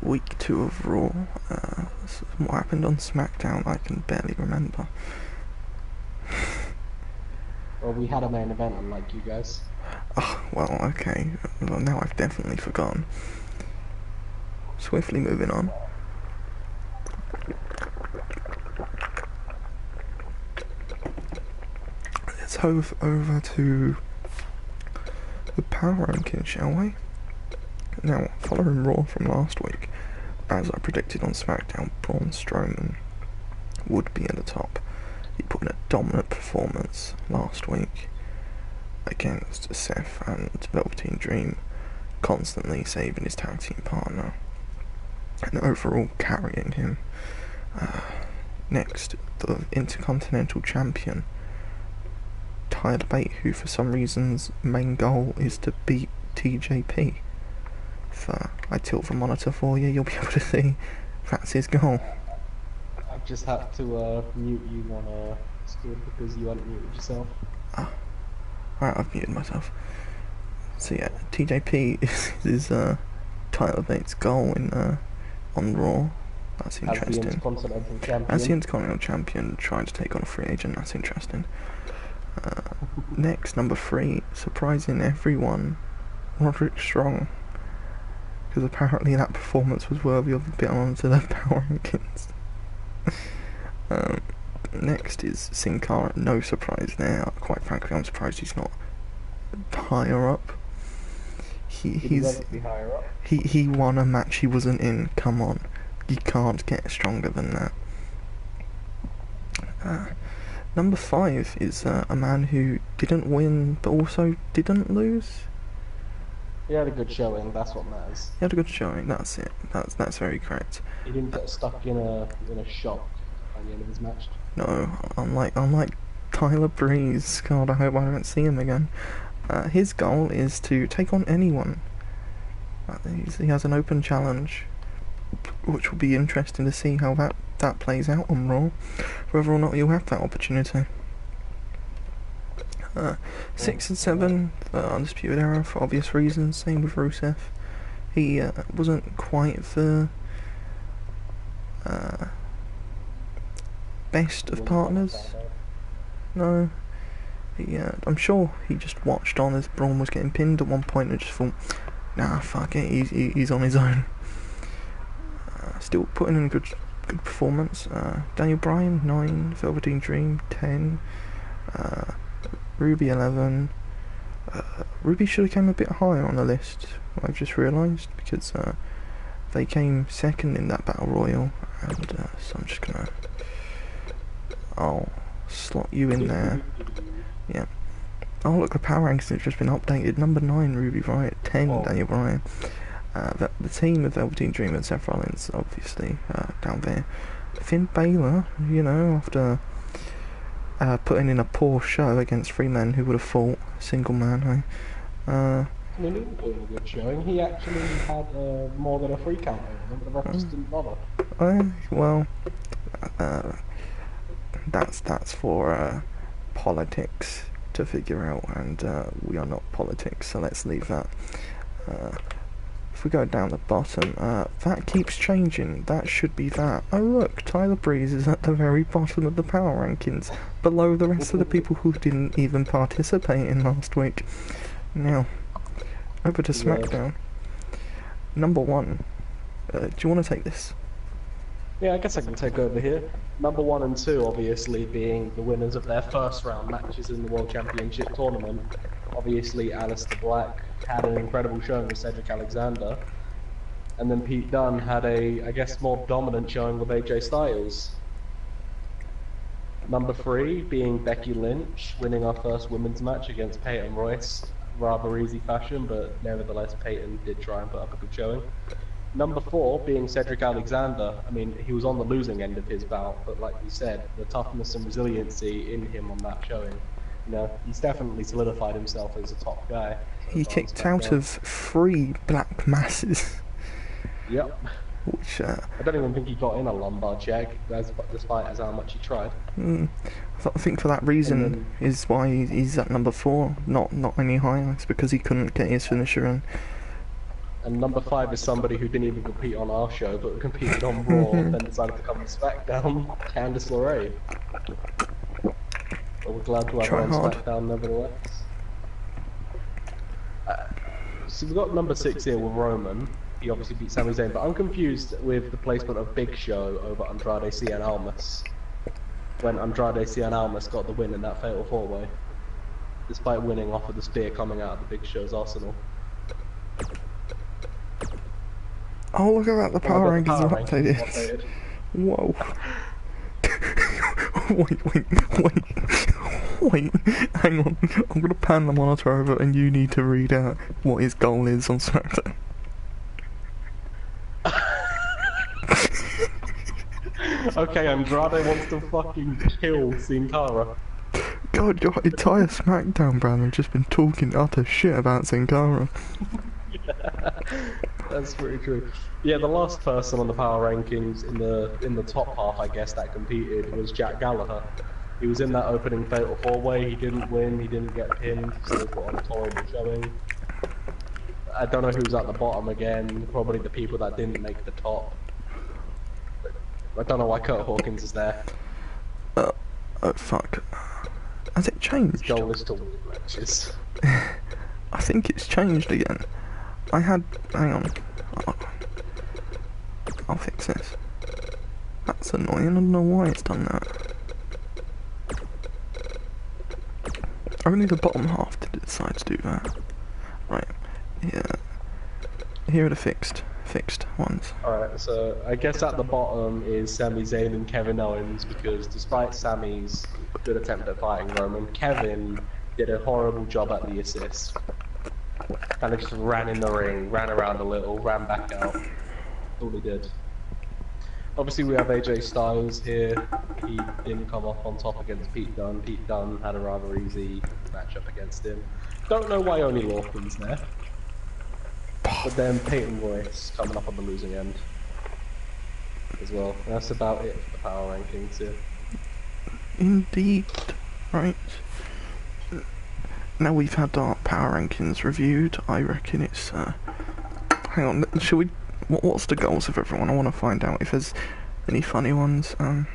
week 2 of Raw. What happened on SmackDown, I can barely remember. Well, we had a main event, unlike you guys. Oh, well, okay. Well, now I've definitely forgotten. Swiftly moving on. Let's move over to the power ranking, shall we? Now, following Raw from last week, as I predicted on SmackDown, Braun Strowman would be at the top. He put in a dominant performance last week against Seth and Velveteen Dream, constantly saving his tag team partner and overall carrying him. Next, the Intercontinental Champion, Tyler Bate, who for some reason's main goal is to beat TJP. If I tilt the monitor for you, you'll be able to see that's his goal. I just had to mute you on Discord because you unmuted yourself. Alright, I've muted myself. So yeah, TJP is Tyler Bates' goal on Raw. That's interesting. As the Intercontinental Champion. As the Intercontinental Champion trying to take on a free agent, that's interesting. Next, number 3, surprising everyone, Roderick Strong. Because apparently that performance was worthy of a bit onto the power rankings. Next is Sin Cara. No surprise there. Quite frankly, I'm surprised he's not higher up. He won a match he wasn't in. Come on, you can't get stronger than that. Number 5 is a man who didn't win but also didn't lose. He had a good showing. That's what matters. He had a good showing. That's it. That's very correct. He didn't get stuck in a shock by the end of his match. No, unlike Tyler Breeze. God, I hope I don't see him again. His goal is to take on anyone. He has an open challenge, which will be interesting to see how that plays out on Raw, whether or not you'll have that opportunity. 6 and 7, Undisputed Era for obvious reasons. Same with Rusev. He wasn't quite the best of partners. No. I'm sure he just watched on as Braun was getting pinned at one point and just thought, nah, fuck it, he's on his own. Still putting in a good performance. Daniel Bryan, 9, Velveteen Dream, 10, Ruby, 11. Ruby should have came a bit higher on the list, I've just realised, because they came second in that Battle Royal, and so I'm just gonna... I'll slot you in there. Yeah. Oh look, the power rankings have just been updated. Number 9, Ruby Riott. 10, Daniel Bryan. The team of Velveteen Dream and Seth Rollins, obviously, down there. Finn Balor, after putting in a poor show against 3 men who would have fought single man. I mean, he was doing a good showing. He actually had more than a 3 count over him, but the ref just didn't bother. Well, that's for politics to figure out, and we are not politics, so let's leave that. If we go down the bottom, that keeps changing. That should be that. Oh look, Tyler Breeze is at the very bottom of the power rankings, below the rest of the people who didn't even participate in last week. Now, over to SmackDown. Number 1. Do you want to take this? Yeah, I guess I can take over here. Number 1 and 2, obviously, being the winners of their first round matches in the World Championship tournament. Obviously, Aleister Black had an incredible showing with Cedric Alexander, and then Pete Dunne had a, I guess, more dominant showing with AJ Styles. Number 3 being Becky Lynch, winning our first women's match against Peyton Royce. Rather easy fashion, but nevertheless Peyton did try and put up a good showing. Number 4 being Cedric Alexander. I mean, he was on the losing end of his bout, but like you said, the toughness and resiliency in him on that showing, he's definitely solidified himself as a top guy. He kicked out of 3 black masses. Yep. Which, I don't even think he got in a lumbar check, despite how much he tried. I think for that reason is why he's at number 4, not any higher. It's because he couldn't get his finisher in. And number 5 is somebody who didn't even compete on our show, but competed on Raw, then decided to come to SmackDown, Candice LeRae. But we're glad to have her Try on hard. SmackDown nevertheless. So we've got number 6 here with Roman. He obviously beat Sami Zayn, but I'm confused with the placement of Big Show over Andrade Cien Almas. When Andrade Cien Almas got the win in that Fatal 4-Way. Despite winning off of the spear coming out of the Big Show's arsenal. Oh, look at that, the power rankings are updated. Whoa. wait, hang on. I'm gonna pan the monitor over and you need to read out what his goal is on SmackDown. Okay, Andrade wants to fucking kill Sin Cara. God, your entire SmackDown brand have just been talking utter shit about Sin Cara. That's pretty true. Yeah, the last person on the power rankings in the top half, I guess, that competed was Jack Gallagher. He was in that opening Fatal 4-Way. He didn't win. He didn't get pinned. Still put on a horrible showing. I don't know who's at the bottom again. Probably the people that didn't make the top. I don't know why Kurt Hawkins is there. Oh fuck. Has it changed? His goal is to win matches. I think it's changed again. Hang on. I'll fix this. That's annoying, I don't know why it's done that. Only the bottom half did decide to do that. Right, yeah. Here are the fixed ones. Alright, so I guess at the bottom is Sami Zayn and Kevin Owens, because despite Sami's good attempt at fighting Roman, Kevin did a horrible job at the assist. Kind of just ran in the ring, ran around a little, ran back out. All he did. Obviously we have AJ Styles here. He didn't come off on top against Pete Dunne. Pete Dunne had a rather easy matchup against him. Don't know why only Lawton's there. But then Peyton Royce coming up on the losing end as well. That's about it for the power rankings here. Indeed. Right. Now we've had our power rankings reviewed, I reckon it's, hang on, shall we, what's the goals of everyone? I want to find out if there's any funny ones, I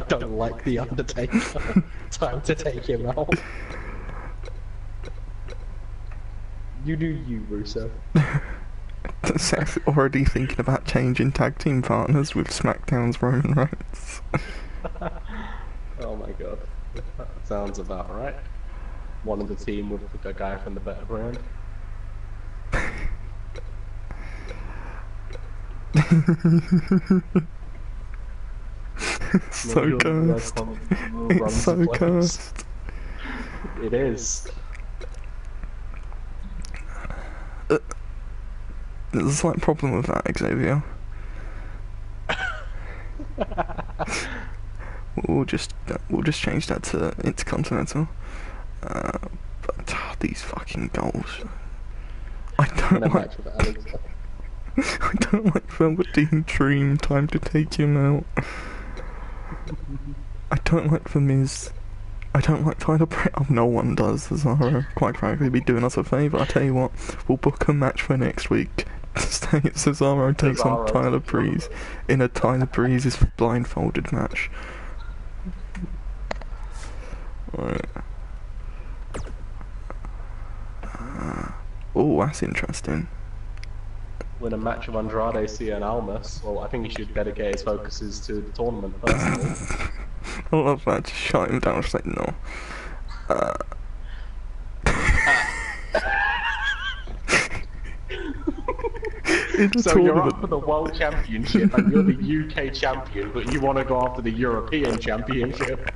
don't like The Undertaker. Time to take him out. You do you, Russo. Seth already thinking about changing tag team partners with SmackDown's Roman Reigns. Oh my god. That sounds about right. One of the team with a guy from the better brand. So cursed. It's so cursed. It is. There's a slight problem with that, Xavier. we'll just change that to Intercontinental. But these fucking goals. I don't like. I don't like Velveteen Dream. Time to take him out. I don't like The Miz. I don't like Tyler Breeze. Oh, no one does. Cesaro, quite frankly, be doing us a favour. I tell you what, we'll book a match for next week. Cesaro takes on Tyler Breeze in a Tyler Breeze's blindfolded match. Right. Oh, that's interesting. Win a match of Andrade Cien Almas. Well, I think he should dedicate his focuses to the tournament personally. I love that. Just shut him down. Just like no. So you're up for the World Championship and you're the UK champion, but you want to go after the European Championship.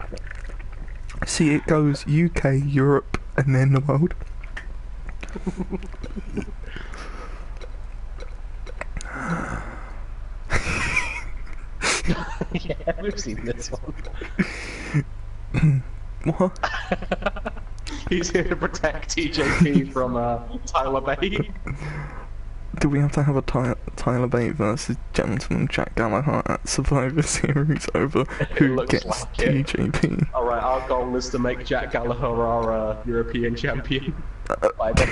See, it goes UK, Europe, and then the world. Yeah, we've seen this one. What? He's here to protect TJP from Tyler Bate. Do we have to have a Tyler Bate versus Gentleman Jack Gallagher at Survivor Series over who looks gets like it. TJP? Alright, our goal is to make Jack Gallagher our European champion. By then.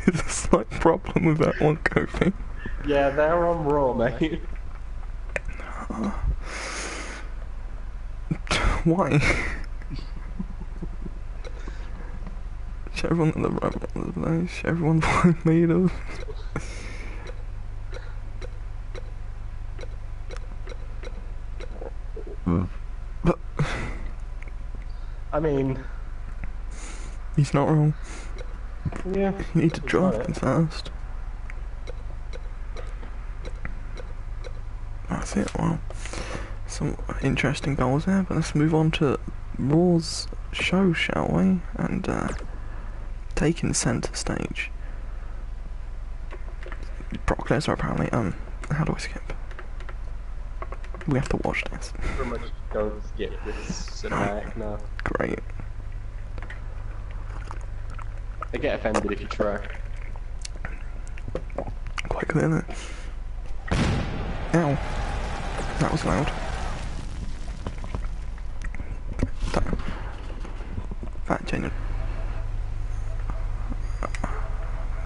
There's a slight problem with that one, Kofi. Yeah, they're on Raw, mate. Why? Is everyone in the right place? Everyone what made of? But I mean, he's not wrong. yeah. You need to draft him first. That's it, well. Some interesting goals there, but let's move on to Raw's show, shall we? And taking centre stage. Brock Lesnar apparently, how do I skip? We have to watch this. Pretty much don't skip this cinematic now. Great. They get offended if you try. Quite clearly. Ow. That was loud. That genuine.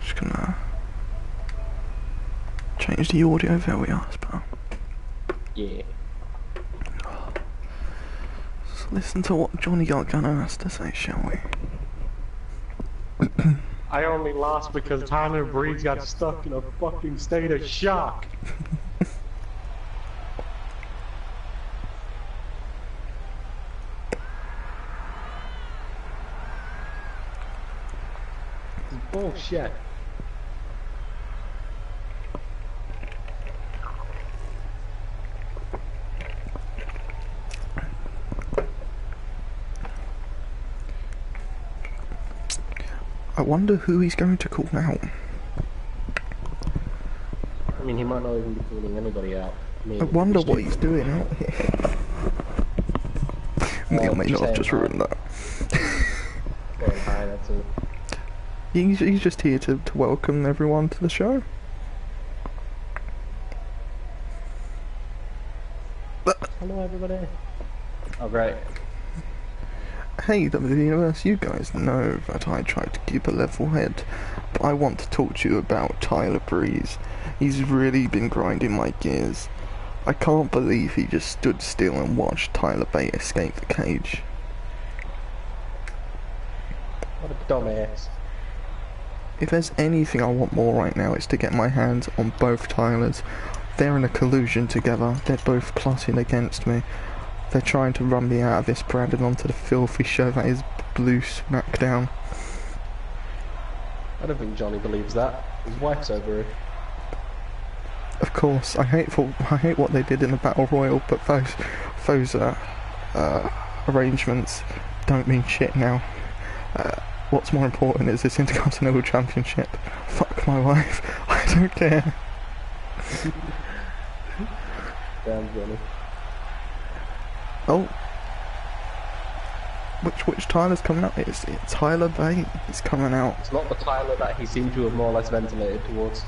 Just gonna change the audio. There we are. It's better. Yeah. Let's listen to what Johnny Gargano has to say, shall we? I only lost because Tyler Breeze got stuck in a fucking state of shock. Bullshit. I wonder who he's going to call out. I mean, he might not even be calling anybody out. I wonder what he's doing out here. May or may not have just ruined that. Saying hi, that's all. He's just here to welcome everyone to the show. Hello, everybody. Oh, great. Hey, WWE Universe, you guys know that I try to keep a level head, but I want to talk to you about Tyler Breeze. He's really been grinding my gears. I can't believe he just stood still and watched Tyler Bate escape the cage. What a dumbass. If there's anything I want more right now, it's to get my hands on both Tylers. They're in a collusion together. They're both plotting against me. They're trying to run me out of this brand and onto the filthy show that is Blue SmackDown. I don't think Johnny believes that. His wife's over here. Of course, I hate what they did in the Battle Royal, but those arrangements don't mean shit now. What's more important is this Intercontinental Championship. Fuck my wife. I don't care. Damn, Johnny. Oh. Which Tyler's coming out? It's Tyler Bate. He's coming out. It's not the Tyler that he seemed to have more or less ventilated towards.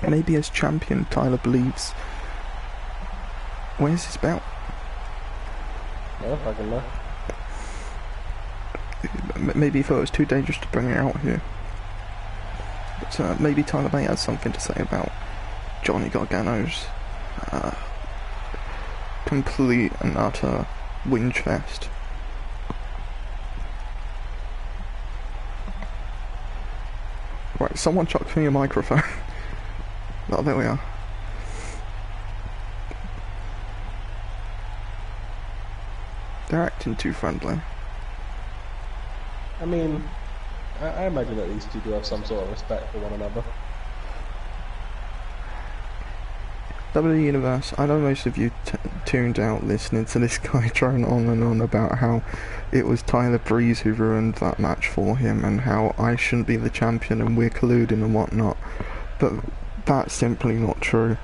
Maybe as champion, Tyler believes. Where's his belt? No, fucking no. Maybe he thought it was too dangerous to bring it out here. But maybe Tyler Bate has something to say about Johnny Gargano's complete and utter whinge fest. Right, someone chucked me a microphone. Oh, there we are. They're acting too friendly. I mean, I imagine that these two do have some sort of respect for one another. WWE Universe, I know most of you tuned out listening to this guy drone on and on about how it was Tyler Breeze who ruined that match for him and how I shouldn't be the champion and we're colluding and whatnot. But that's simply not true.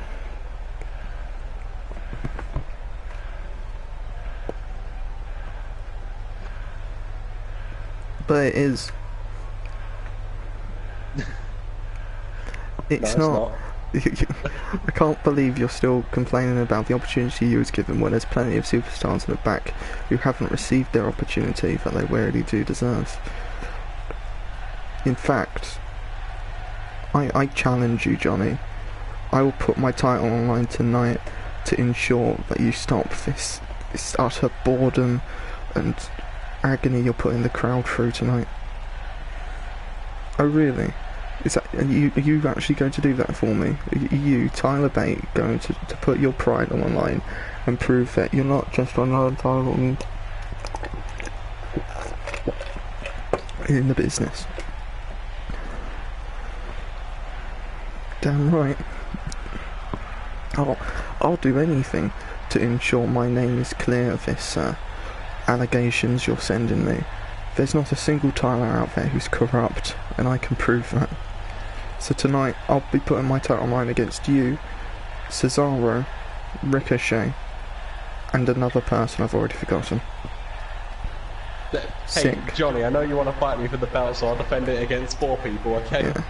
But it is. It's No, it's not. I can't believe you're still complaining about the opportunity you was given when there's plenty of superstars in the back who haven't received their opportunity that they really do deserve. In fact, I challenge you, Johnny. I will put my title online tonight to ensure that you stop this utter boredom and agony you're putting the crowd through tonight. Oh really? Are you actually going to do that for me? Are you, Tyler Bate, going to put your pride online and prove that you're not just another title in the business? Damn right. I'll do anything to ensure my name is clear of this allegations you're sending me. There's not a single Tyler out there who's corrupt, and I can prove that. So tonight, I'll be putting my title online against you, Cesaro, Ricochet, and another person I've already forgotten. Hey, Sick. Johnny, I know you want to fight me for the belt, so I'll defend it against 4 people, okay? Yeah.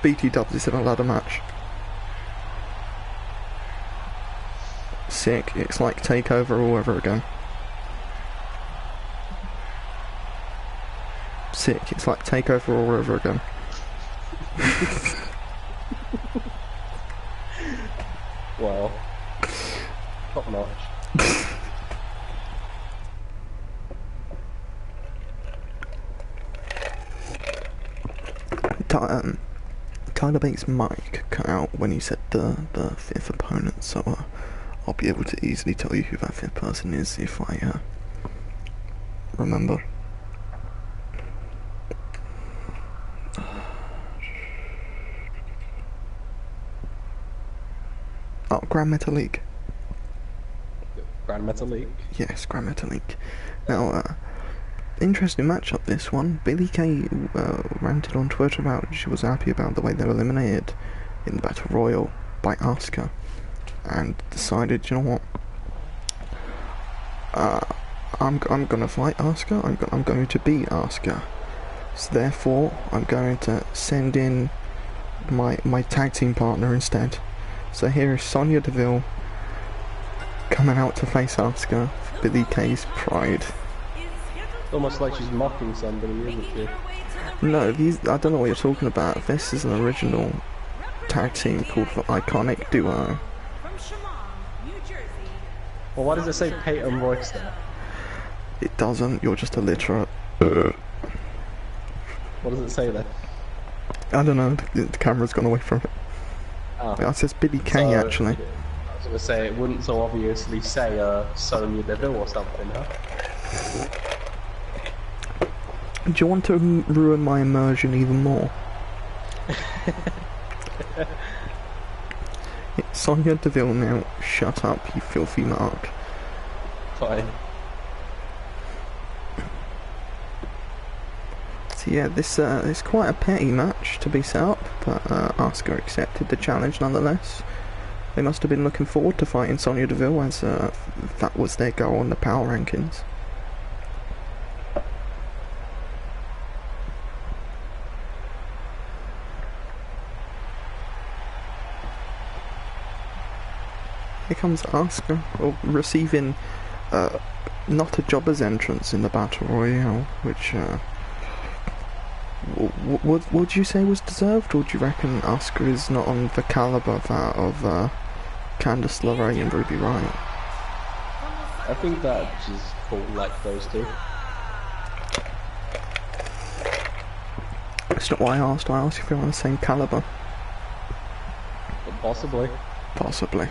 BT Dubs is in a ladder match. Sick. It's like TakeOver all over again. Sick. It's like TakeOver all over again. Well, top notch. Tyler Bates' mic cut out when he said the 5th opponent, so I'll be able to easily tell you who that 5th person is if I remember. Oh, Grand Metalik. Grand Metalik. Yes, Grand Metalik. Now, interesting matchup this one. Billie Kay ranted on Twitter about she was happy about the way they were eliminated in the Battle Royal by Asuka, and decided, you know what, I'm gonna fight Asuka. I'm going to beat Asuka. So therefore, I'm going to send in my tag team partner instead. So here is Sonya Deville coming out to face Asuka for Billie Kay's pride. It's almost like she's mocking somebody, isn't she? No, I don't know what you're talking about. This is an original tag team called the Iconic Duo. Well, why does it say Peyton Royce there? It doesn't, you're just illiterate. What does it say there? I don't know, the camera's gone away from it. Oh. It says Billie Kay, actually. I was going to say, it wouldn't so obviously say Sonya Deville or something, huh? Do you want to ruin my immersion even more? It's Sonya Deville now. Shut up, you filthy mark. Fine. So yeah, this is quite a petty match to be set up, but Asuka accepted the challenge nonetheless. They must have been looking forward to fighting Sonya Deville, as that was their goal on the power rankings. Here comes Asuka, receiving not a jobber's entrance in the Battle Royale, which would you say was deserved, or do you reckon Asuka is not on the calibre of Candice LeRae and Ruby Riott? I think that she's cool like those two. That's not what I asked if you're on the same calibre. But possibly. Possibly.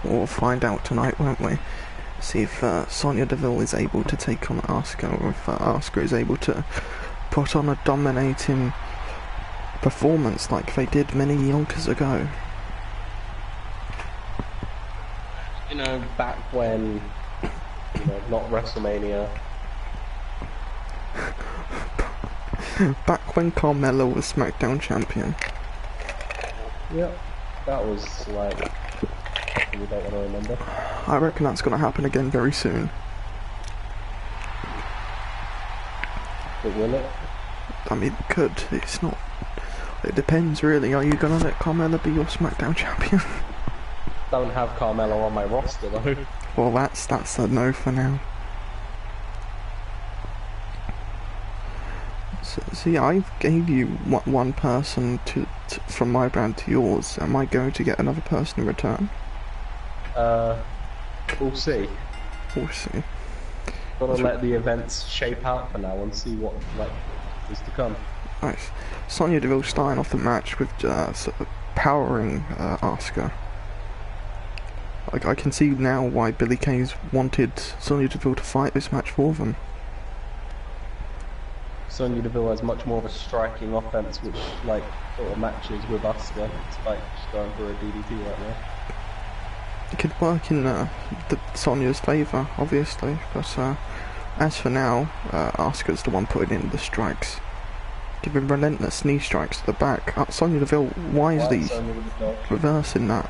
We'll find out tonight, won't we? See if Sonya Deville is able to take on Asuka, or if Asuka is able to put on a dominating performance like they did many yonkers ago. You know, back when, you know, not WrestleMania. Back when Carmella was SmackDown champion. Yep, that was like, you don't want to remember. I reckon that's going to happen again very soon. But will it? I mean, it could. It's not. It depends, really. Are you gonna let Carmella be your SmackDown champion? Don't have Carmelo on my roster though. Well, that's a no for now. So yeah, I gave you one person from my brand to yours. Am I going to get another person in return? We'll see. We'll see. Gotta let the events shape out for now and see what is to come. Nice. Sonya Deville starting off the match with sort of powering Asuka. I can see now why Billie Kay's wanted Sonya Deville to fight this match for them. Sonya Deville has much more of a striking offense, which sort of matches with Asuka, despite just going for a DDT right now. It could work in Sonya's favour, obviously, but as for now, Asuka's the one putting in the strikes. Giving relentless knee strikes to the back. Sonya Deville wisely reversing that.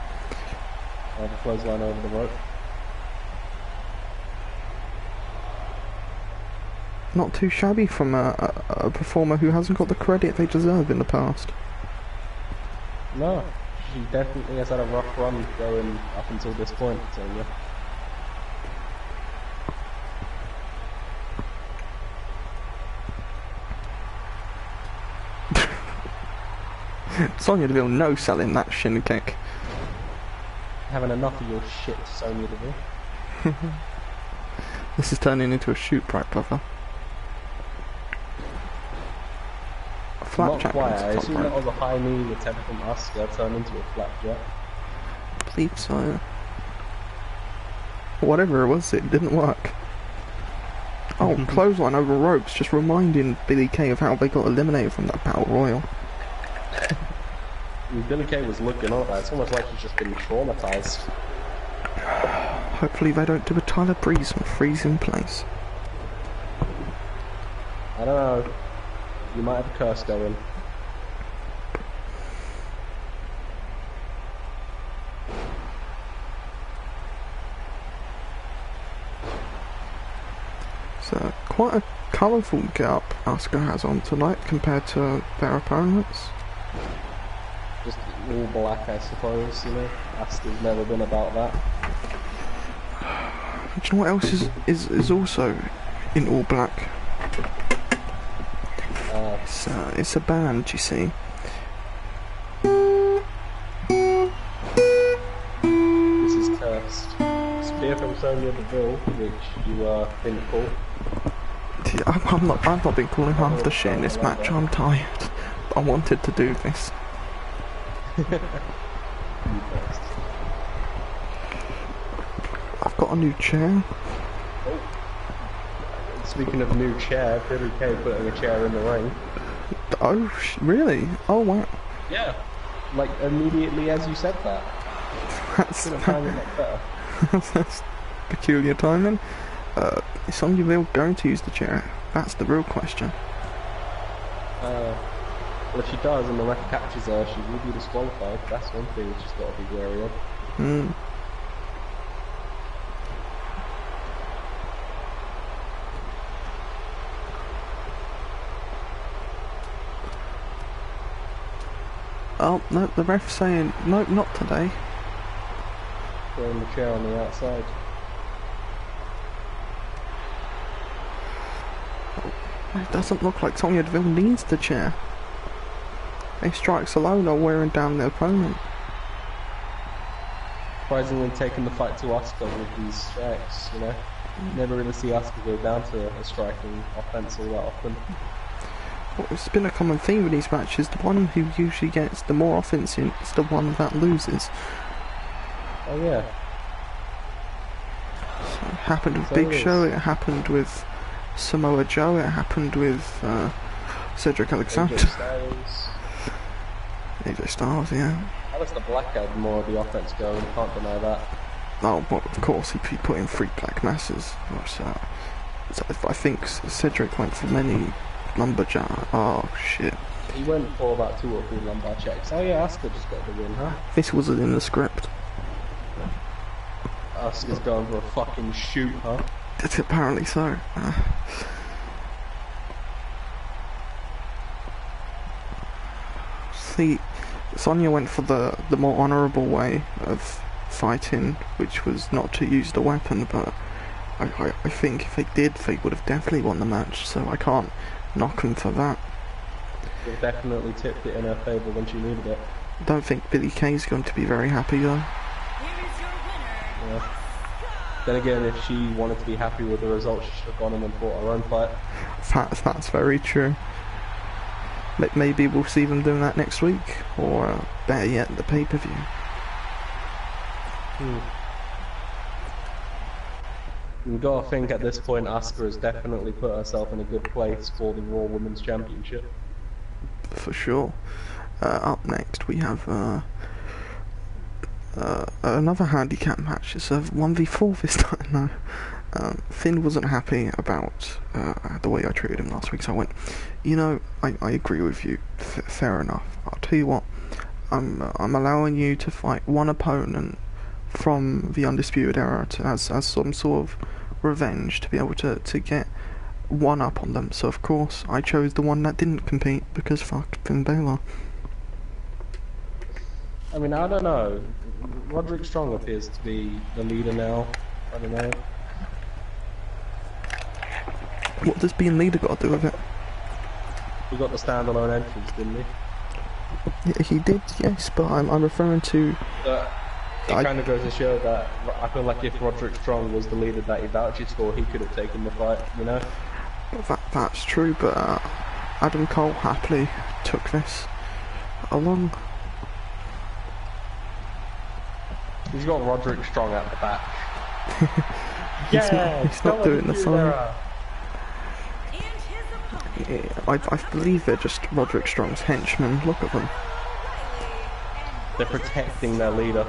The clothesline over the rope. Not too shabby from a performer who hasn't got the credit they deserve in the past. No, she definitely has had a rough run going up until this point, Sonya. Sonya Deville no selling that shin kick. Having enough of your shit, Sonya Deville. This is turning into a shoot, right, brother? Not quite. I assume that was a high knee attempt from Asuka turned into a flapjack. I believe so. Whatever it was, it didn't work. Oh, clothesline over ropes, just reminding Billie Kay of how they got eliminated from that Battle Royal. Billie Kay was looking up. It's almost like she's just been traumatized. Hopefully they don't do a Tyler Breeze and freeze in place. I don't know. You might have a curse going. So, quite a colourful get-up Asuka has on tonight compared to their opponents. Just all black, I suppose, you know. Asuka's never been about that. Do you know what else is also in all black? It's a band, you see. This is cursed. Spear from Sonya Deville, which you didn't call. I've not been calling half the shit in this match. I'm tired. I wanted to do this. I've got a new chair. Speaking of new chair, Billie Kay putting a chair in the ring. Oh, really? Oh, wow. Yeah. Like, immediately as you said that. That's better. That's peculiar timing. Is Sonya Deville going to use the chair? That's the real question. Well, if she does and the ref catches her, she will be disqualified. That's one thing she's got to be wary of. Oh, no, the ref's saying, no, not today. Throwing the chair on the outside. It doesn't look like Sonya Deville needs the chair. They strikes alone are wearing down their opponent. Surprisingly taking the fight to Asuka with these strikes, you know. You never really see Asuka go down to a striking offense all that often. Well, it's been a common theme with these matches. The one who usually gets the more offense in is the one that loses. Oh yeah. So it happened with Big Show, it happened with Samoa Joe, it happened with Cedric Alexander. AJ Styles, yeah. Alistair Black had more of the offense going, can't deny that. Oh, well, of course, he put in 3 black masses. So I think Cedric went for many lumberjack. Oh, shit. He went for about 2 or 3 lumbar checks. Oh yeah, Asuka just got the win, huh? This wasn't in the script. Asuka's going for a fucking shoot, huh? Apparently so. See, Sonya went for the more honourable way of fighting, which was not to use the weapon, but I think if they did, they would have definitely won the match, so I can't knock them for that. It definitely tipped it in her favour when she needed it. I don't think Billie Kay's going to be very happy though. Yeah. Then again, if she wanted to be happy with the result, she should have gone in and fought her own fight. That's very true. Maybe we'll see them doing that next week, or better yet, the pay-per-view. You've got to think at this point Asuka has definitely put herself in a good place for the Raw Women's Championship. For sure. Up next we have another handicap match. It's a 1v4 this time now. Finn wasn't happy about the way I treated him last week, so I went, you know, I agree with you, fair enough. I'll tell you what, I'm allowing you to fight one opponent from the Undisputed Era as some sort of revenge, to be able to get one up on them. So of course I chose the one that didn't compete, because fuck Finn Balor. I mean, I don't know. Roderick Strong appears to be the leader now. I don't know. What does being leader got to do with it? He got the standalone entrance, didn't he? Yeah, he did, yes, but I'm referring to... It kind of goes to show that I feel like if Roderick Strong was the leader that he vouches for, he could have taken the fight, you know? That's true, but Adam Cole happily took this along. He's got Roderick Strong at the back. He's not doing the sign. Yeah, I believe they're just Roderick Strong's henchmen. Look at them. They're protecting their leader.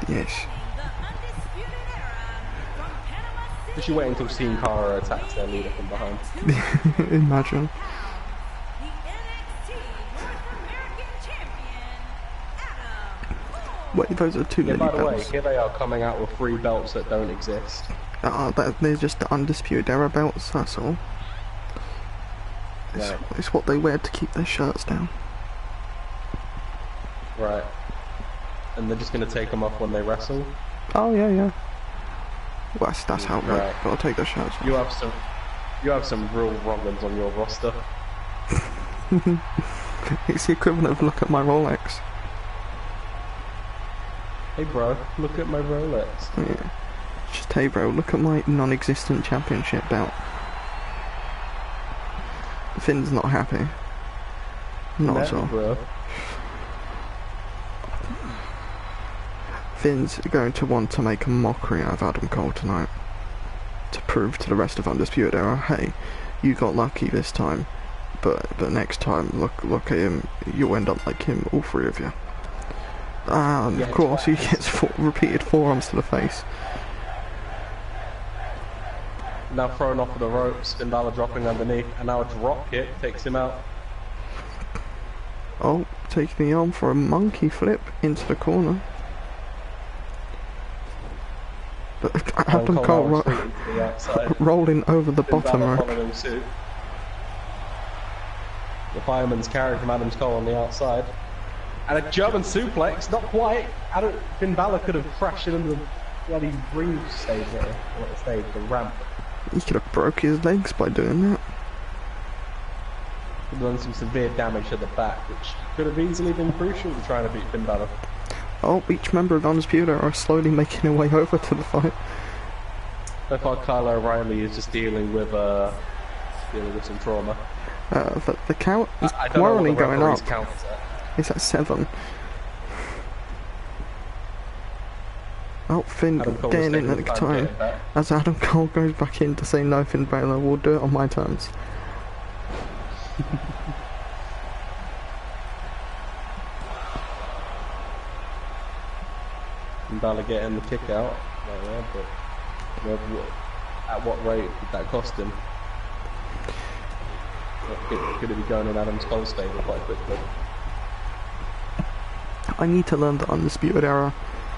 Yes. They should wait until Sin Cara attacks their leader from behind. Imagine. Wait, those are too many by the way, belts. here they are coming out with 3 belts that don't exist. They're just the Undisputed Era belts, that's all. Right. It's what they wear to keep their shirts down. Right. And they're just going to take them off when they wrestle? Oh, yeah. Well, that's how they gotta take their shirts off. You have some real wrong-uns on your roster. It's the equivalent of look at my Rolex. Hey bro, look at my Rolex. Yeah. Just hey bro, look at my non-existent championship belt. Finn's not happy. Not at all. Bro. Finn's going to want to make a mockery out of Adam Cole tonight, to prove to the rest of Undisputed Era, hey, you got lucky this time, but next time, look at him, you'll end up like him, all 3 of you. And of course he gets repeated forearms to the face. Now thrown off of the ropes, Finn Balor dropping underneath, and now a drop kick takes him out. Oh, taking the arm for a monkey flip into the corner. But Adam Cole rolling over the bottom rope. The fireman's carry from Adam Cole on the outside. And a German suplex, not quite. Finn Balor could have crashed into the bloody ring stage there. What stage? The ramp. He could have broke his legs by doing that. Could have done some severe damage to the back, which could have easily been crucial to trying to beat Finn Balor. Oh, each member of Undisputed are slowly making their way over to the fight. So far, Kyle O'Reilly is just dealing with some trauma. The count is quarreling going up. It's at 7. Oh, Finn getting in at the time as Adam Cole goes back in to say no, Finn Balor, we'll do it on my terms. Finn Balor getting the kick out, but at what rate did that cost him? Could it be going in Adam Cole's favour quite quickly? I need to learn the Undisputed Era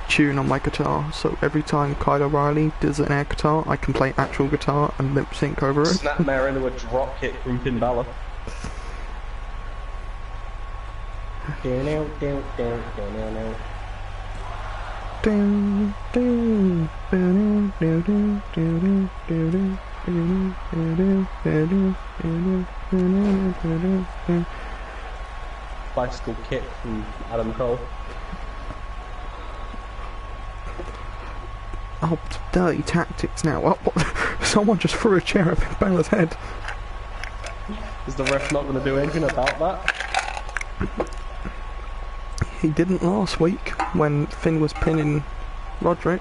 tune on my guitar, so every time Kyle O'Reilly does an air guitar, I can play actual guitar and lip sync over it. Snapmare into a drop kick from Finn Balor. Bicycle kick from Adam Cole. Oh, dirty tactics now. What? Someone just threw a chair at Finn Balor's head. Is the ref not going to do anything about that? He didn't last week when Finn was pinning Roderick.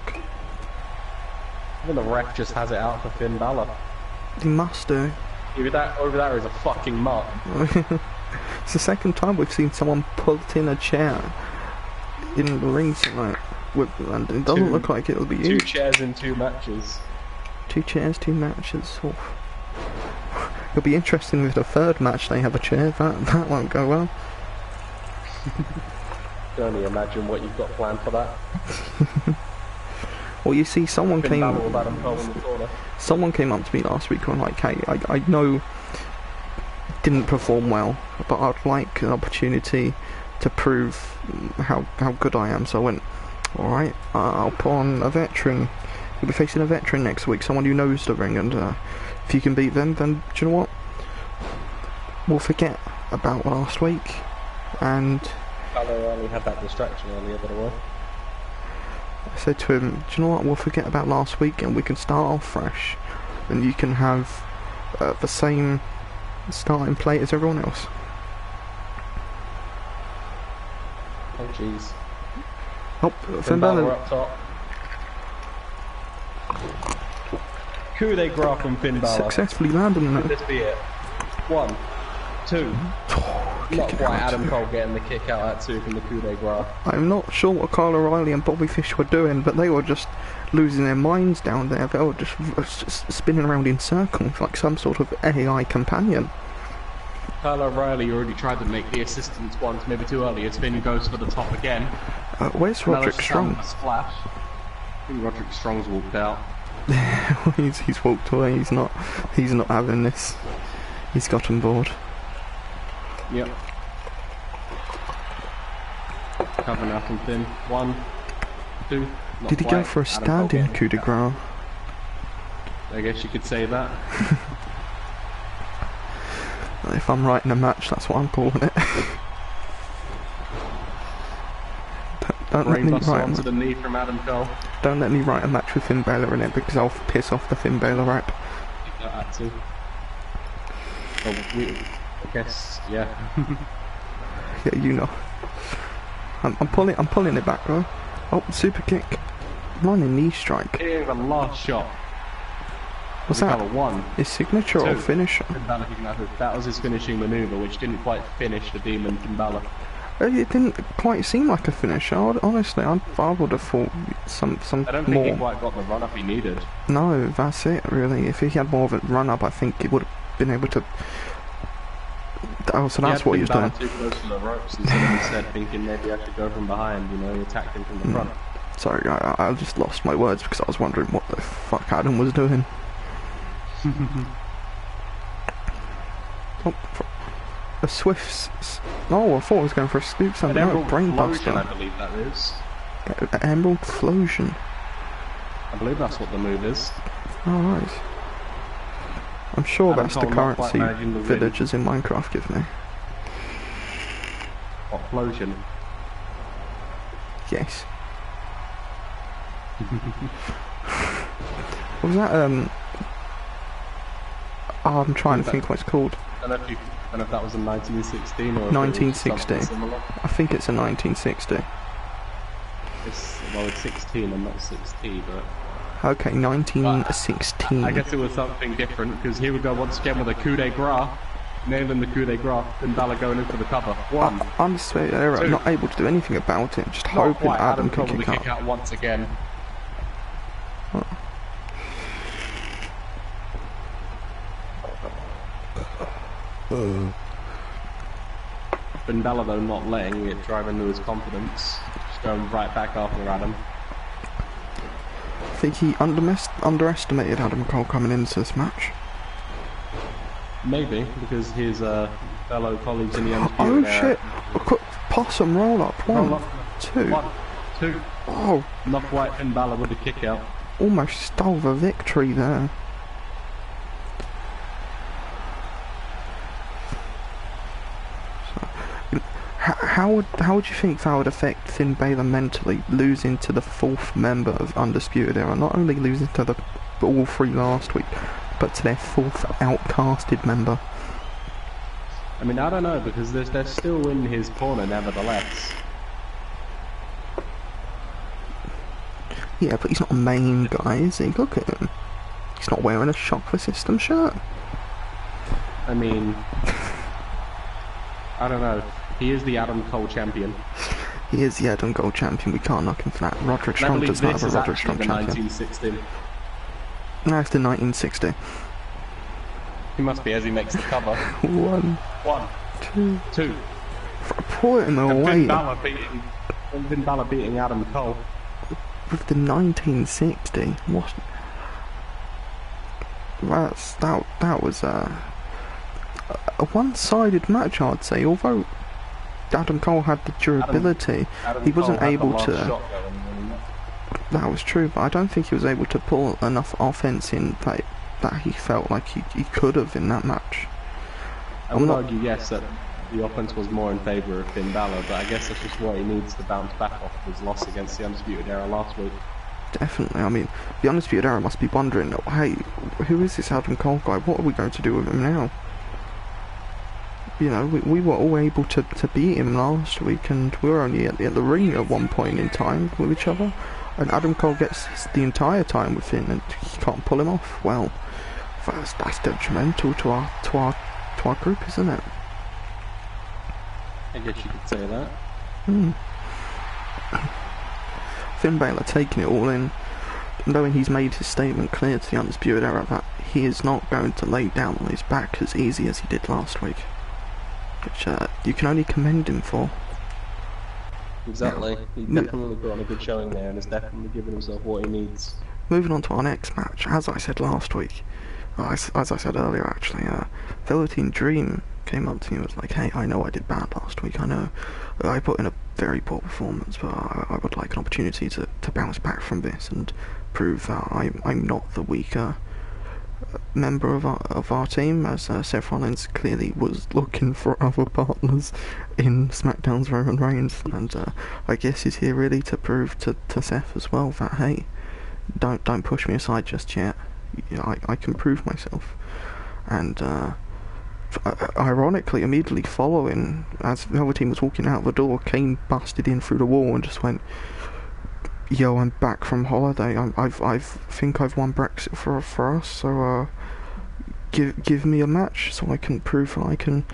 I think the ref just has it out for Finn Balor. He must do. Over there is a fucking mark. It's the second time we've seen someone put in a chair in the ring tonight, and it doesn't look like it'll be you. 2 chairs in 2 matches. 2 chairs, 2 matches. Oof. It'll be interesting with the third match they have a chair. That won't go well. Can only imagine what you've got planned for that. Well, you see, someone came up to me last week and like, hey, I know didn't perform well, but I'd like an opportunity to prove how good I am. So I went, alright, I'll put on a veteran. You'll be facing a veteran next week, someone who knows the ring, and if you can beat them, then do you know what? We'll forget about last week, and... Balor only had that distraction earlier, by the way. I said to him, do you know what, we'll forget about last week and we can start off fresh, and you can have the same starting plate as everyone else. Oh jeez. Oh, Finn Balor up top. Coup de grace from Finn Balor. Successfully landed on Could that. this be it? 1, 2. Not quite Adam Cole getting the kick out at 2 from the coup de grace. I'm not sure what Kyle O'Reilly and Bobby Fish were doing, but they were just losing their minds down there. They were just spinning around in circles like some sort of AI companion. Kyle O'Reilly already tried to make the assistance once, maybe too early. As Finn goes for the top again. Where's Roderick Strong? Splash. I think Roderick Strong's walked out. he's walked away. He's not having this. He's got on board. Yep. Cover now from Finn. 1, 2. Did he go for a standing coup de grace? I guess you could say that. If I'm writing a match, that's what I'm calling it. Don't let me write onto the knee from Adam Cole. Don't let me write a match with Finn Balor in it, because I'll piss off the Finn Balor rap. That too. Well, I guess, yeah. Yeah, you know. I'm pulling it back, though. Oh, super kick. Running knee strike. Here's the last shot. What's that? One. His signature or finisher? That was his finishing maneuver, which didn't quite finish the Demon Finn Balor. It didn't quite seem like a finisher. Honestly, I would have thought some I don't more. think he quite got the run up he needed. No, that's it, really. If he had more of a run up, I think he would have been able to. Oh, so that's what he was doing. Too close to the ropes, and so instead thinking maybe I should go from behind. You know, he attacked him from the front. Sorry, I just lost my words because I was wondering what the fuck Adam was doing. Oh, a swift. Oh, I thought I was going for a scoop. Something. No, brain buster. I believe that is. Emerald Flosion. I believe that's what the move is. Alright. I'm sure Adam that's the Cole not quite currency managing the villagers in Minecraft give me. What, Flosion? Yes. What was that, oh, I'm trying to think what it's called. I don't know if that was in 1916 or 1960. Similar. I think it's a 1960. Well, it's 16 and not 60, but... Okay, 1916. I guess it was something different, because here we go once again with a coup de grace. Nailing the coup de grace, and Balor going in for the cover. 1. I'm not able to do anything about it, just hoping Adam can kick out. Once again. Oh. Finn Balor though not letting it drive into his confidence, just going right back after Adam. I think he underestimated Adam Cole coming into this match. Maybe, because his fellow colleagues in the Oh shit! possum roll up. Roll One, up. two. 1, 2. Oh, Not quite Finn Balor with the kick out. almost stole the victory there. How would you think that would affect Finn Balor mentally, losing to the fourth member of Undisputed Era? Not only losing to the all three last week, but to their fourth outcasted member. I mean, I don't know, because they're still in his corner nevertheless. Yeah, but he's not a main guy, is he? Look at him. He's not wearing a Shock the System shirt. I mean, I don't know. He is the Adam Cole champion. He is the Adam Cole champion. We can't knock him for that. Roderick Strong does not have a Roderick Strong champion. 1960. No, it's the 1960. He must be, as he makes the cover. 1, 2, 2. Put him away. Finn Balor beating Adam Cole. With the 1960. What? That was a one-sided match, I'd say. Although Adam Cole had the durability, he wasn't able to. That was true, but I don't think he was able to pull enough offense in that he felt like he could have in that match. I would argue, yes, that the offense was more in favour of Finn Balor, but I guess that's just what he needs to bounce back off his loss against the Undisputed Era last week. Definitely. I mean, the Undisputed Era must be wondering, hey, who is this Adam Cole guy? What are we going to do with him now? You know, we were all able to beat him last week, and we were only at the ring at one point in time with each other, and Adam Cole gets the entire time with Finn, and he can't pull him off. Well, that's detrimental to our group, isn't it? I guess you could say that. Finn Balor taking it all in, knowing he's made his statement clear to the Undisputed Era that he is not going to lay down on his back as easy as he did last week, which you can only commend him for. Exactly. He definitely put on a good showing there and has definitely given himself what he needs. Moving on to our next match, as I said last week, as I said earlier actually, Velveteen Dream came up to me and was like, hey, I know I did bad last week, I know I put in a very poor performance, but I would like an opportunity to bounce back from this and prove that I'm not the weaker member of our team, as Seth Rollins clearly was looking for other partners in SmackDown's Roman Reigns, and I guess he's here really to prove to Seth as well that, hey, don't push me aside just yet. You know, I can prove myself. And ironically, immediately following, as Velveteen was walking out the door, Kane busted in through the wall and just went, yo, I'm back from holiday. I think I've won Brexit for us, so give me a match so I can prove that I can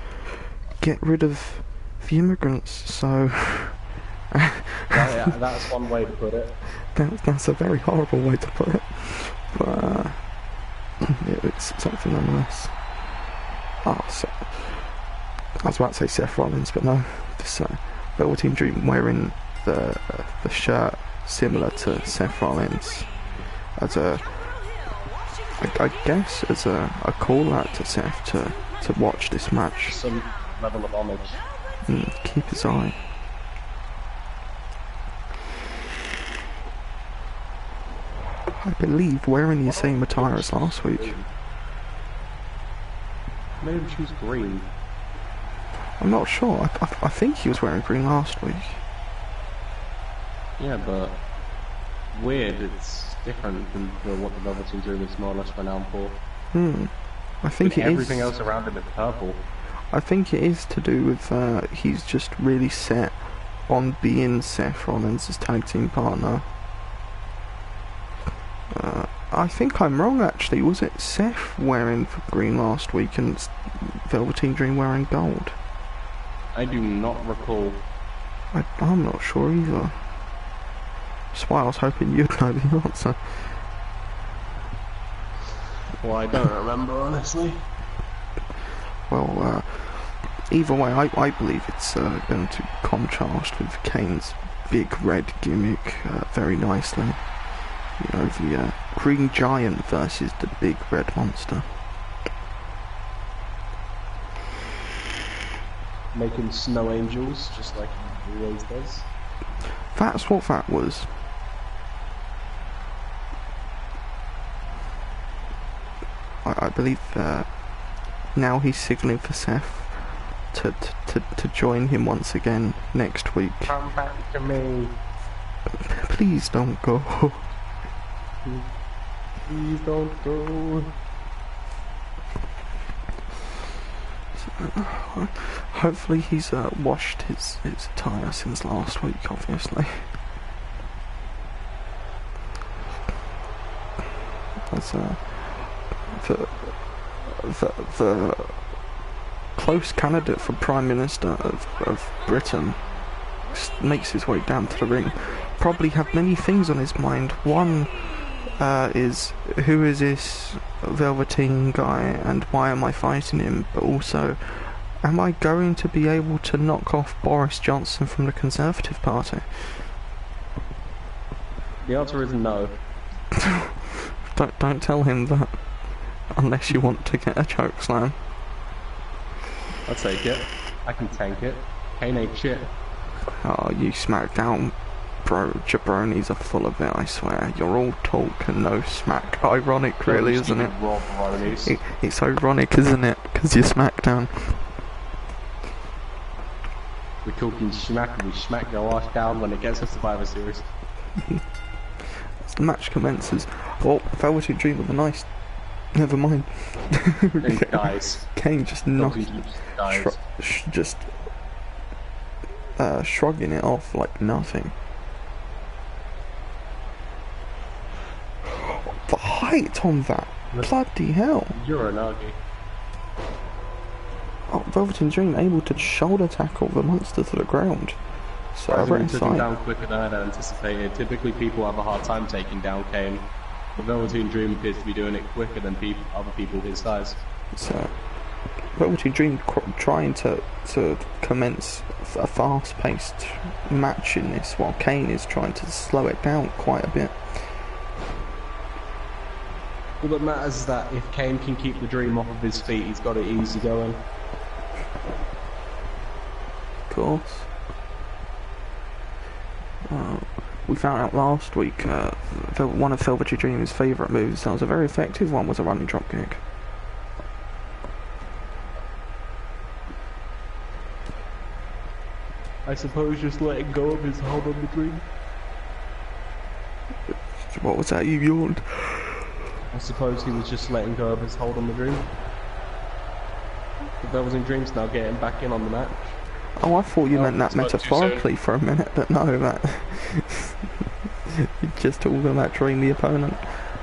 get rid of the immigrants. So yeah, that's one way to put it. That's a very horrible way to put it, but it's something nonetheless. So I was about to say Seth Rollins, but no, this Velveteen Dream wearing the shirt similar to Seth Rollins as I guess as a call out to Seth to watch this match. Some level of homage. Keep his eye. I believe wearing the same attire as last week. Maybe choose green. I'm not sure. I think he was wearing green last week. Yeah, but weird. It's different than what the Velveteen Dream is more or less renowned for. I think everything else around him is purple. I think it is to do with he's just really set on being Seth Rollins' tag team partner. I think I'm wrong actually. Was it Seth wearing green last week and Velveteen Dream wearing gold? I do not recall. I'm not sure either. That's why I was hoping you'd know the answer. Well, I don't remember, honestly. Well, either way, I believe it's going to contrast with Kane's big red gimmick very nicely. You know, the Green Giant versus the Big Red Monster. Making snow angels, just like Always does. That's what that was. I believe now he's signalling for Seth to join him once again next week. Come back to me. Please don't go. Please don't go. Hopefully he's washed his attire since last week, obviously. As the close candidate for Prime Minister of Britain makes his way down to the ring, probably have many things on his mind. One is, who is this Velveteen guy and why am I fighting him? But also, am I going to be able to knock off Boris Johnson from the Conservative Party? The answer is no. Don't tell him that, unless you want to get a choke slam. I'll take it. I can tank it. Kane ain't shit. Oh, you SmackDown jabronis are full of it, I swear. You're all talk and no smack. Ironic, really, isn't it? It's ironic, isn't it? Because you're SmackDown. We're talking smack and we smack your ass down when it gets to Survivor Series. As the match commences, well, Velveteen Dream with a nice... Never mind. And dies. Kane just knocks... shrugging it off like nothing. The height on that! Bloody hell! You're an ugly. Oh, Velveteen Dream able to shoulder tackle the monster to the ground. So I I really reckon took him down quicker than I'd anticipated. Typically people have a hard time taking down Kane. The Velveteen Dream appears to be doing it quicker than other people his size. So Velveteen Dream trying to commence a fast-paced match in this, while Kane is trying to slow it down quite a bit. All that matters is that if Kane can keep the Dream off of his feet, he's got it easy going. Of course. We found out last week one of Velveteen Dream's favourite moves that was a very effective one was a running drop kick. I suppose just letting go of his hold on the Dream. What was that? You yawned. I suppose he was just letting go of his hold on the Dream. The Velveteen Dream's now getting back in on the match. Oh, I thought you meant that metaphorically for a minute, but no, that... you just talking about drain the opponent.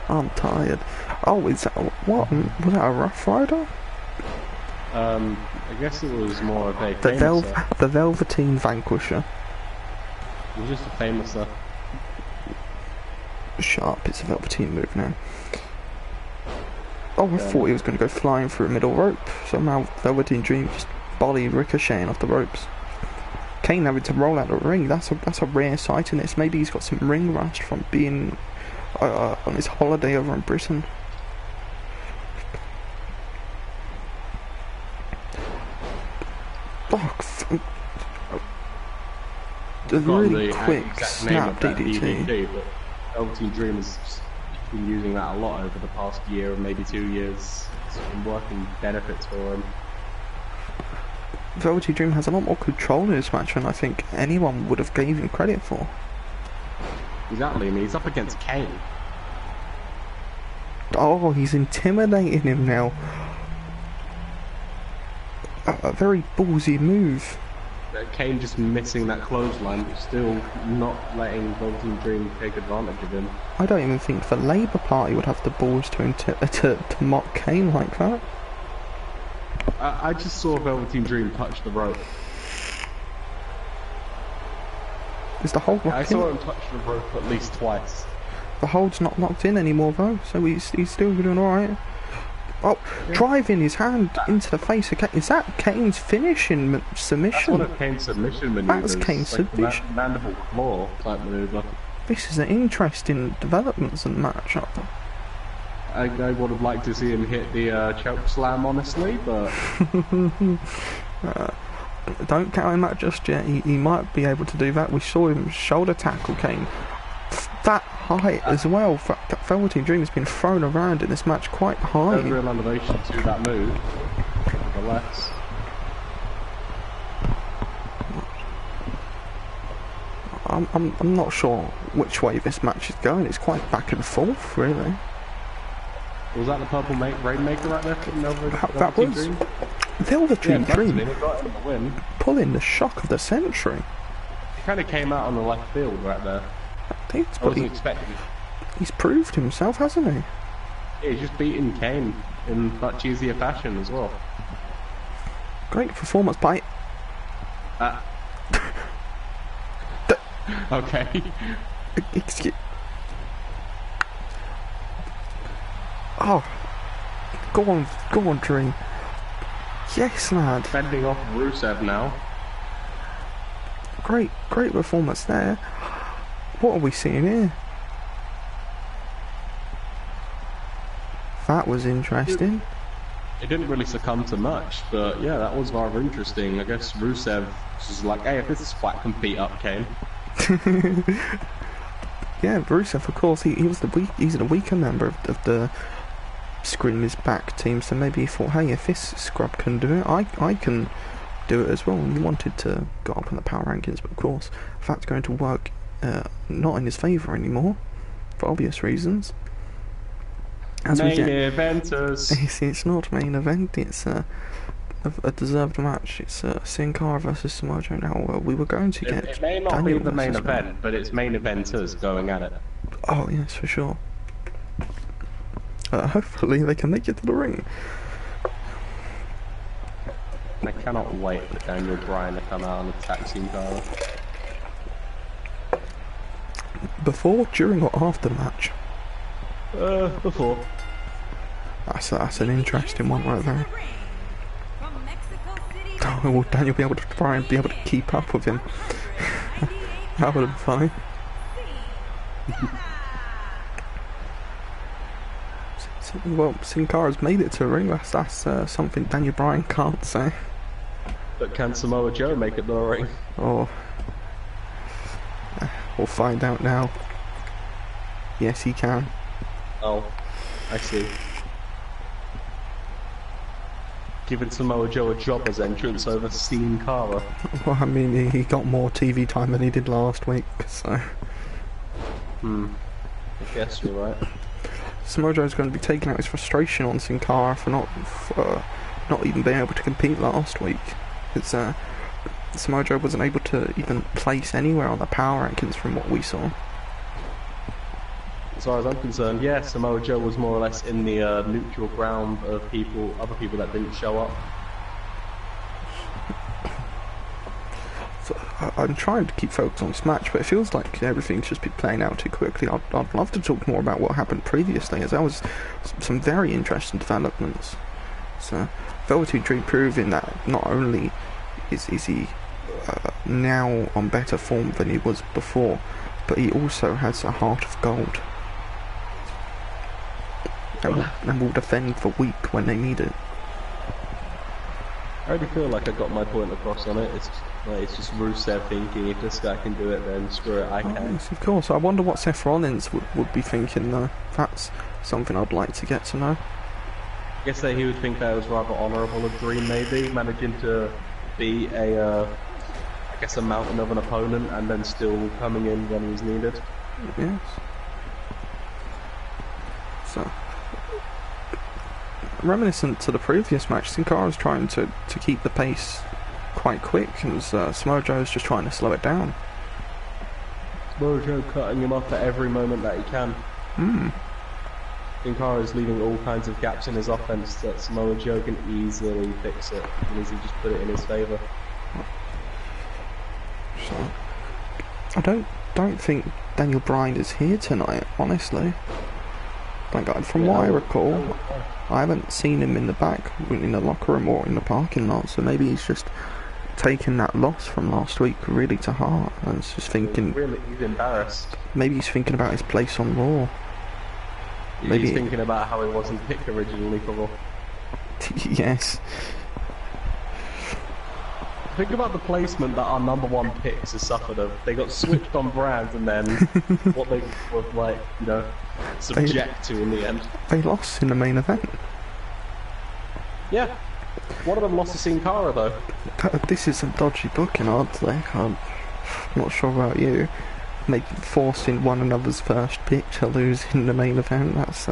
I'm tired. Oh, is that... what? Was that a Rough Rider? I guess it was more of a the Velveteen Vanquisher. It was just a famouser. Sharp, it's a Velveteen move now. Oh, I thought he was going to go flying through a middle rope. Somehow Velveteen Dream just body ricocheting off the ropes. Kane having to roll out the ring. That's a rare sight in this. Maybe he's got some ring rust from being on his holiday over in Britain. A really quick snap DDT. But Velveteen Dream has been using that a lot over the past year or maybe 2 years. It's been working benefits for him. Velveteen Dream has a lot more control in this match than I think anyone would have gave him credit for. Exactly, I mean, he's up against Kane. Oh, he's intimidating him now. A very ballsy move. Kane just missing that clothesline, but still not letting Velveteen Dream take advantage of him. I don't even think the Labour Party would have the balls to mock Kane like that. I just saw Velveteen Dream touch the rope. Is the hold locked I saw him touch the rope at least twice. The hold's not locked in anymore though, so he's still doing alright. Oh, yeah. Driving his hand into the face of Kane. Is that Kane's finishing submission? That's one of Kane's submission maneuvers. That's Kane's submission. Mandible claw type maneuver. This is an interesting developments in the matchup. I would have liked to see him hit the choke slam, honestly, but... don't count him out just yet. He might be able to do that. We saw him shoulder tackle Kane. That height as well. Velveteen Dream has been thrown around in this match quite high. No real elevation to that move. Nevertheless. I'm not sure which way this match is going. It's quite back and forth, really. Was that the purple Rainmaker right there? That was Velveteen Dream win. pulling the shock of the century. He kind of came out on the left field right there. I wasn't expecting it. He's proved himself, hasn't he? Yeah, he's just beaten Kane in much easier fashion as well. Great performance by... Okay. Excuse... Oh, go on, Dream. Yes, lad. Fending off Rusev now. Great performance there. What are we seeing here? That was interesting. It didn't really succumb to much, but yeah, that was rather interesting. I guess Rusev was like, hey, if this is flat, can beat up Kane. Yeah, Rusev, of course, he's the weaker member of the Scream is Back team, so maybe he thought, hey, if this scrub can do it, I can do it as well. And he wanted to go up in the power rankings, but of course, that's going to work not in his favour anymore, for obvious reasons. As main eventers. It's not main event, it's a deserved match. It's Sin Cara versus Samoa Joe. Now, we were going to get... It may not Daniel be the main versus event, but it's main eventers going at it. Oh, yes, for sure. Hopefully they can make it to the ring. I cannot wait for Daniel Bryan to come out and attack Sin Cara. Before, during, or after the match? Before. That's an interesting one right there. Oh, will Daniel be able to try and be able to keep up with him? That would have been funny. Well, Sin Cara's made it to a ring. That's something Daniel Bryan can't say. But can Samoa Joe make it to the ring? Oh, we'll find out now. Yes, he can. Oh, I see. Giving Samoa Joe a jobber's entrance over Sin Cara. Well, I mean, he got more TV time than he did last week, so... I guess you're right. Samoa Joe's going to be taking out his frustration on Sin Cara for not even being able to compete last week. It's Samoa Joe wasn't able to even place anywhere on the power rankings from what we saw. As far as I'm concerned, yeah, Samoa Joe was more or less in the neutral ground of other people that didn't show up. So, I'm trying to keep focus on this match, but it feels like everything's just been playing out too quickly. I'd love to talk more about what happened previously, as there was some very interesting developments. So, Velveteen Dream proving that not only is he now on better form than he was before, but he also has a heart of gold. And will defend for weak when they need it. I already feel like I got my point across on it. It's just Rusev thinking, if this guy can do it, then screw it, I can. Yes, of course. I wonder what Seth Rollins would be thinking, though. That's something I'd like to get to know. I guess that he would think that was rather honourable of Dream, maybe, managing to be a mountain of an opponent and then still coming in when he's needed. Yes. So, reminiscent to the previous match, Sin Cara's trying to keep the pace quite quick, and Samoa Joe's just trying to slow it down. Samoa Joe cutting him off at every moment that he can. Sin Cara's leaving all kinds of gaps in his offense that Samoa Joe can easily fix it, and easily just put it in his favour. So, I don't think Daniel Bryan is here tonight, honestly. Like, from what I recall, I haven't seen him in the back, in the locker room or in the parking lot, so maybe he's just taken that loss from last week really to heart, and is just thinking... He's embarrassed. Maybe he's thinking about his place on Raw. Maybe he's thinking about how he wasn't picked originally for Raw. Yes. Think about the placement that our #1 picks has suffered of. They got switched on brands and then what they were like, you know, subject to in the end. They lost in the main event. Yeah. One of them lost to Sin Cara though. This is some dodgy booking, I'd say. I'm not sure about you. Forcing one another's first pick to lose in the main event, that's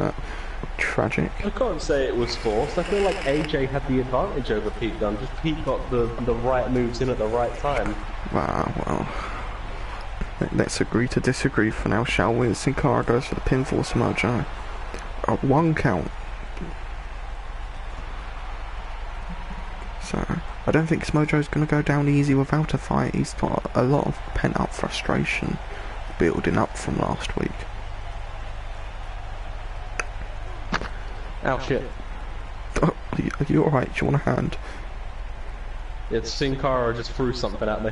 tragic. I can't say it was forced. I feel like AJ had the advantage over Pete Dunne. Just Pete got the right moves in at the right time. Well, let's agree to disagree for now, shall we? Sin Cara goes for the pinfall, Samoa Joe. A 1 count. So, I don't think Samoa Joe's going to go down easy without a fight. He's got a lot of pent-up frustration building up from last week. Oh shit. Oh, are you alright? Do you want a hand? It's Sin Cara just threw something at me.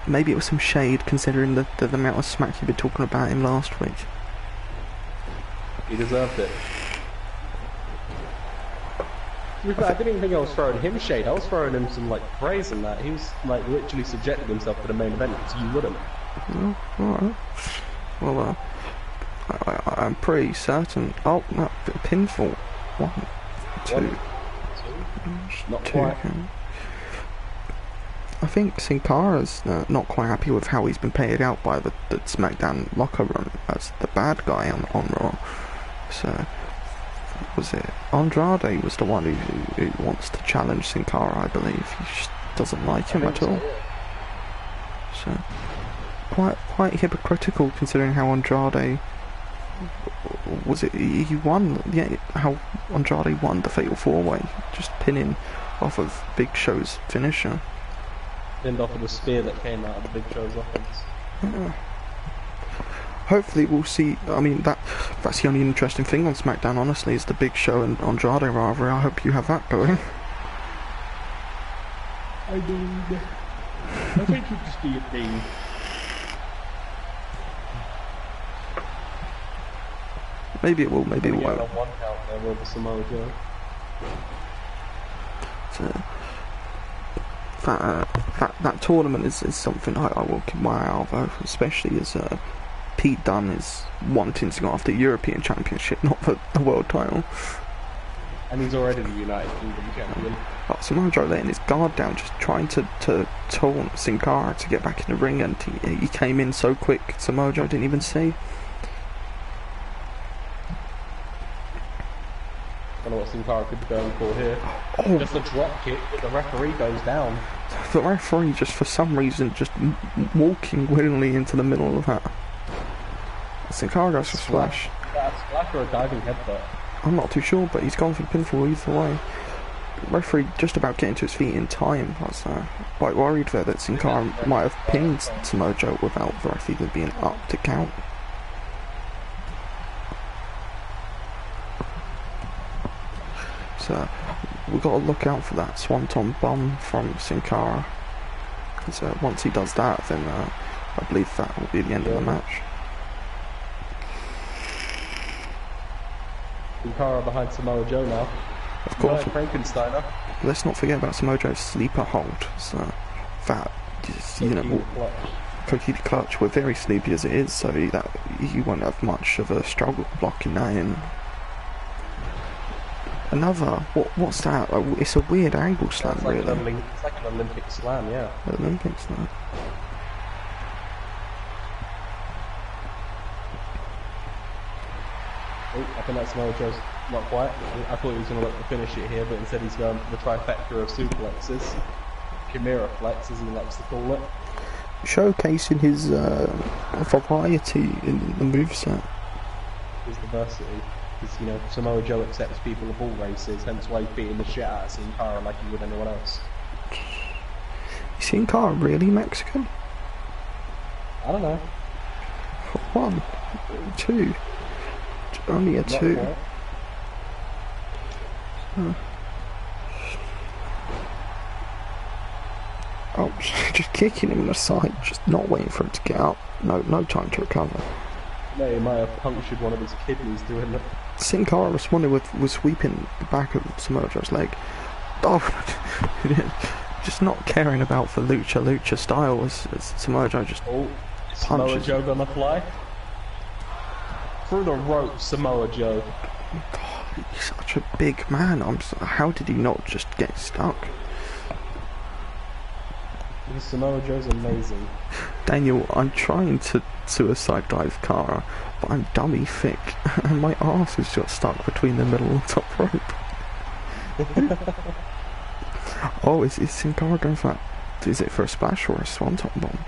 Maybe it was some shade considering the amount of smack you've been talking about him last week. He deserved it. To be fair, I didn't even think I was throwing him shade. I was throwing him some like praise and that. He was like literally subjecting himself to the main event, so you wouldn't. Oh, alright. Well, I'm pretty certain. Oh, no, pinfall. 1, 2. Not 2. quite. I think Sin Cara's not quite happy with how he's been paid out by the SmackDown locker room as the bad guy on Raw. So, was it Andrade was the one who wants to challenge Sin Cara, I believe. He just doesn't like him at all. So, quite hypocritical considering how Andrade was it? He won. Yeah, how Andrade won the Fatal 4-Way, just pinning off of Big Show's finisher. Pinned off of the spear that came out of the Big Show's offense. Yeah. Hopefully we'll see. I mean, that's the only interesting thing on SmackDown, honestly, is the Big Show and Andrade rivalry. I hope you have that going. I think it'll just be a thing. Maybe it will, maybe it won't. On 1 count there with the Samoa Joe. So, that tournament is something I will keep my eye out for, especially as Pete Dunne is wanting to go after the European Championship, not for the world title. And he's already the United Kingdom champion. Oh, Samoa Joe letting his guard down, just trying to taunt Sin Cara to get back in the ring, and he came in so quick, Samoa Joe didn't even see. I don't know what Sin Cara could be going for here. Oh. Just a drop kick, but the referee goes down. The referee just for some reason just walking willingly into the middle of that. Sin Cara goes for splash. That's splash or a diving headbutt. I'm not too sure, but he's gone for pinfall either way. The referee just about getting to his feet in time. I was quite worried there that Sin Cara might have pinned Samoa Joe without the ref even being up to count. So we've got to look out for that Swanton bomb from Sin Cara. Because once he does that, then I believe that will be the end of the match. Sin Cara behind Samoa Joe now. Of course. Frankensteiner. Let's not forget about Samoa Joe's sleeper hold. So that is, you know, Kokiri clutch. We're very sleepy as it is, so he won't have much of a struggle blocking that in. Another, what's that? It's a weird angle slam, like really. It's like an Olympic slam, yeah. Olympic slam. Oh, I think that's Samoa Joe's not quite. I thought he was going to look to finish it here, but instead he's going for the trifecta of suplexes. Chimera flex, as he likes to call it. Showcasing his variety in the moveset. His diversity. Because, you know, Samoa Joe accepts people of all races, hence why he's beating the shit out of Sin Cara like he would anyone else. Is Sin Cara really Mexican? I don't know. 1, 2. Only a 2. Oh, just kicking him in the side, just not waiting for him to get up. No time to recover. No, he might have punctured one of his kidneys doing it. Sin Cara responded with sweeping the back of Samoa Joe's leg. Oh, just not caring about the lucha style as Samoa Joe just Samoa punches. Joe gonna fly? Through the rope, Samoa Joe. God, he's such a big man. How did he not just get stuck? Because Samoa Joe's amazing. Daniel, I'm trying to suicide dive Cara, but I'm dummy thick, and my arse is just stuck between the middle and top rope. Oh, is Sin Cara going for that? Is it for a splash or a swanton bomb?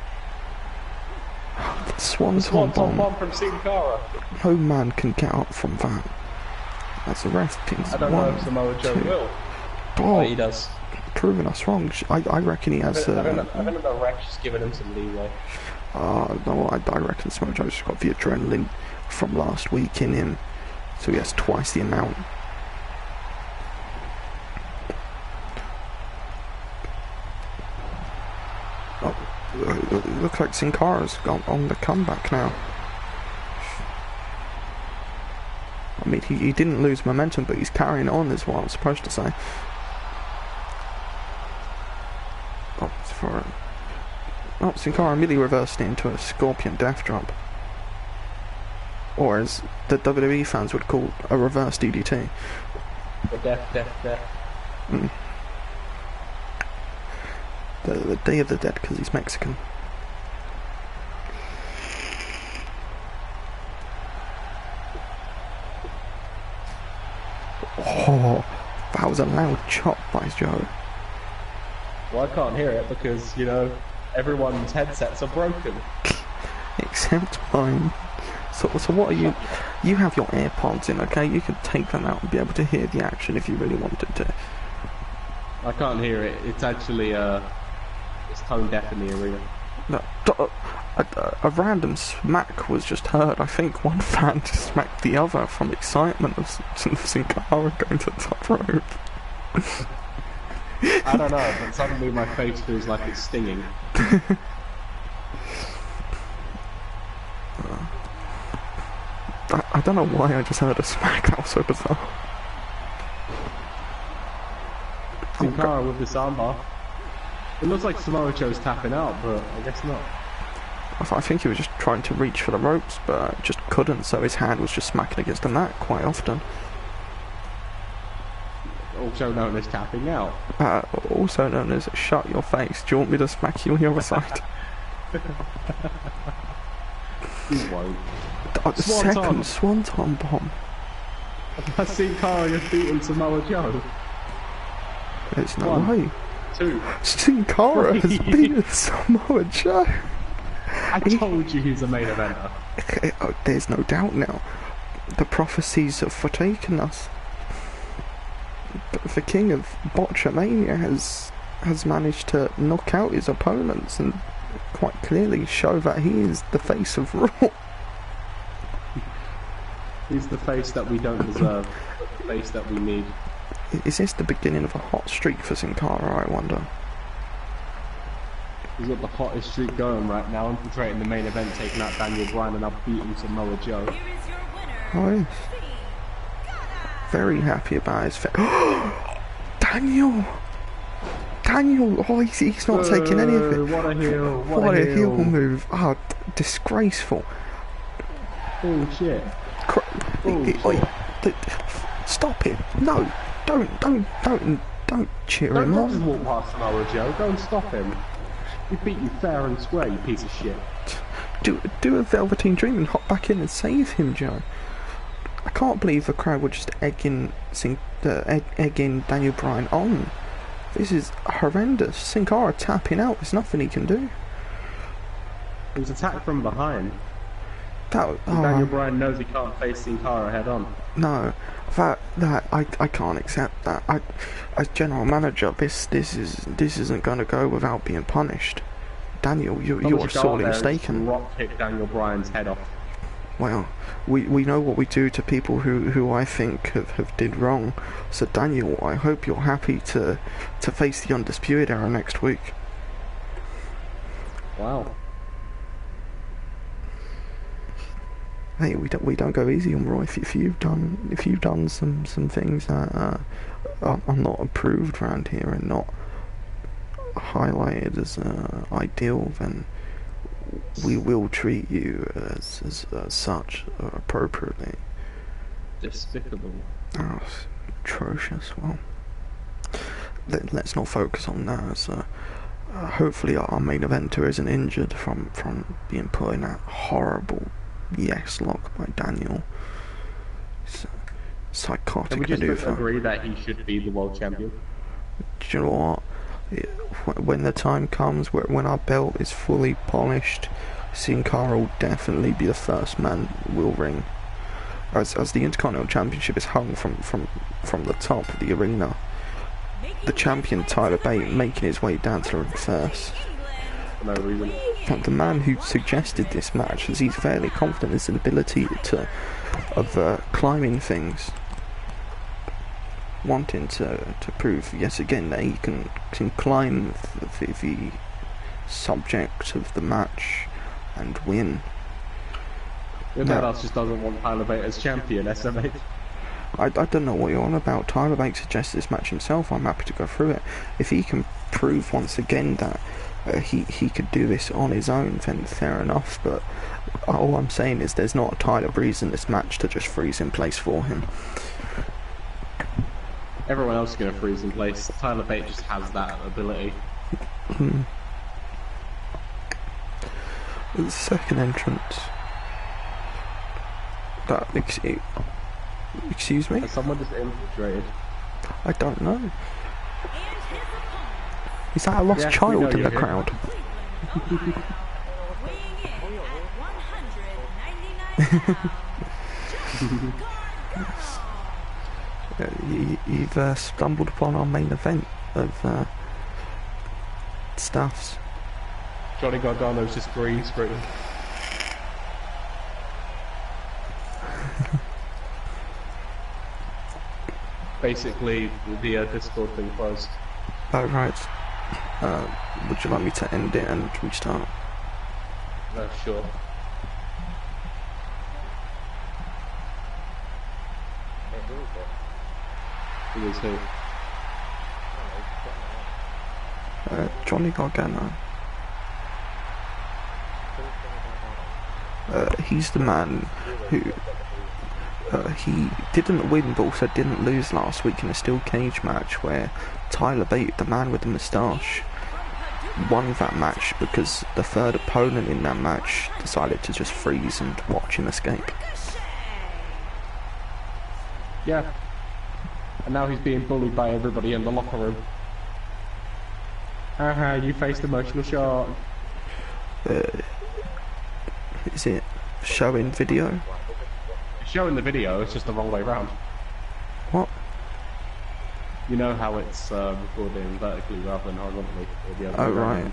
The swanton bomb from Sin Cara. No man can get up from that. As the ref pins I don't know if Samoa Joe will. Oh, he does. Proving us wrong. I reckon he has. I think the ref's just giving him some leeway. No, I reckon Samoa Joe's just got the adrenaline from last week in him, so he has twice the amount. It looks like Sin Cara's gone on the comeback now. I mean, he didn't lose momentum, but he's carrying on, is what I'm supposed to say. Oh, it's for... Oh, Sin Cara immediately reversed it into a Scorpion Death Drop. Or as the WWE fans would call, a reverse DDT. The death. Mm. The Day of the Dead, because he's Mexican. Oh, that was a loud chop by Joe. Well, I can't hear it because, you know, everyone's headsets are broken. Except mine. So what are you... You have your AirPods in, okay? You could take them out and be able to hear the action if you really wanted to. I can't hear it. It's actually, it's tone deaf in the arena. No, a random smack was just heard. I think one fan just smacked the other from excitement of Sin Cara going to the top rope. I don't know, but suddenly my face feels like it's stinging. I don't know why I just heard a smack. That was so bizarre. Sin Cara with this armbar. It looks like Samoa Joe's tapping out, but I guess not. I think he was just trying to reach for the ropes, but just couldn't, so his hand was just smacking against the mat quite often. Also known as tapping out. Also known as shut your face. Do you want me to smack you on the other side? You won't. Second swanton bomb. I've seen Cara just beating Samoa Joe. There's no 1, way. 2. Sin Cara has beaten Samoa Joe. I told you he's a main eventer. There's no doubt now. The prophecies have foretaken us. But the king of Botchamania has managed to knock out his opponents and quite clearly show that he is the face of Raw. He's the face that we don't deserve, but the face that we need. Is this the beginning of a hot streak for Sin Cara, I wonder? He's got the hottest streak going right now, infiltrating the main event, taking out Daniel Bryan and now beating Samoa Joe. Oh yes. Very happy about his Daniel! Oh, he's not taking any of it. What a heel! What a heel move! Ah, disgraceful. Oh shit! Stop it! No, don't cheer him Don't on. just walk past Samoa Joe. Go and stop him. He beat you fair and square, you piece of shit. Do a Velveteen Dream and hop back in and save him, Joe. I can't believe the crowd were just egging Daniel Bryan on. This is horrendous. Sin Cara tapping out. There's nothing he can do. He was attacked from behind. Daniel Bryan knows he can't face Sin Cara head on. No, I can't accept that. As general manager, this isn't going to go without being punished. Daniel, you are sorely mistaken. Rock kick Daniel Bryan's head off. Well, we know what we do to people who I think have did wrong. So Daniel, I hope you're happy to face the Undisputed Era next week. Wow. Hey, we don't go easy on Roy. If you've done some things that are not approved around here and not highlighted as ideal, then we will treat you as such appropriately. Despicable. Oh, atrocious. Well, let's not focus on that. As, hopefully our main eventer isn't injured from being put in that horrible yes lock by Daniel. It's a psychotic Can we just maneuver. agree that he should be the world champion? Do you know what? When the time comes, when our belt is fully polished, Sin Cara will definitely be the first man we'll ring. As the Intercontinental Championship is hung from the top of the arena, the champion Tyler Bate making his way down to the ring first. For no reason. But the man who suggested this match, as he's fairly confident in his ability of climbing things, wanting to prove yet again that he can climb the subject of the match and win. Your badass just doesn't want Tyler Bate as champion, SMH. I don't know what you're on about. Tyler Bate suggested this match himself. I'm happy to go through it. If he can prove once again that he could do this on his own, then fair enough. But all I'm saying is there's not a Tyler Breeze in this match to just freeze in place for him. Everyone else is going to freeze in place. Tyler Bate just has that ability. The second entrance. Excuse me? Has someone just infiltrated? I don't know. Is that a lost child in the crowd? You've stumbled upon our main event of stuffs. Johnny Gargano's just green screen. Basically, the Discord thing closed. Oh, right. Would you like me to end it and restart? No, sure. Who is who? Johnny Gargano. He's the man who he didn't win but also didn't lose last week in a steel cage match where Tyler Bate, the man with the moustache, won that match because the third opponent in that match decided to just freeze and watch him escape. Yeah. And now he's being bullied by everybody in the locker room. Haha, you faced emotional shock. Is it showing video? It's showing the video, it's just the wrong way round. What? You know how it's recording vertically rather than horizontally? Or the other Oh, way right. around.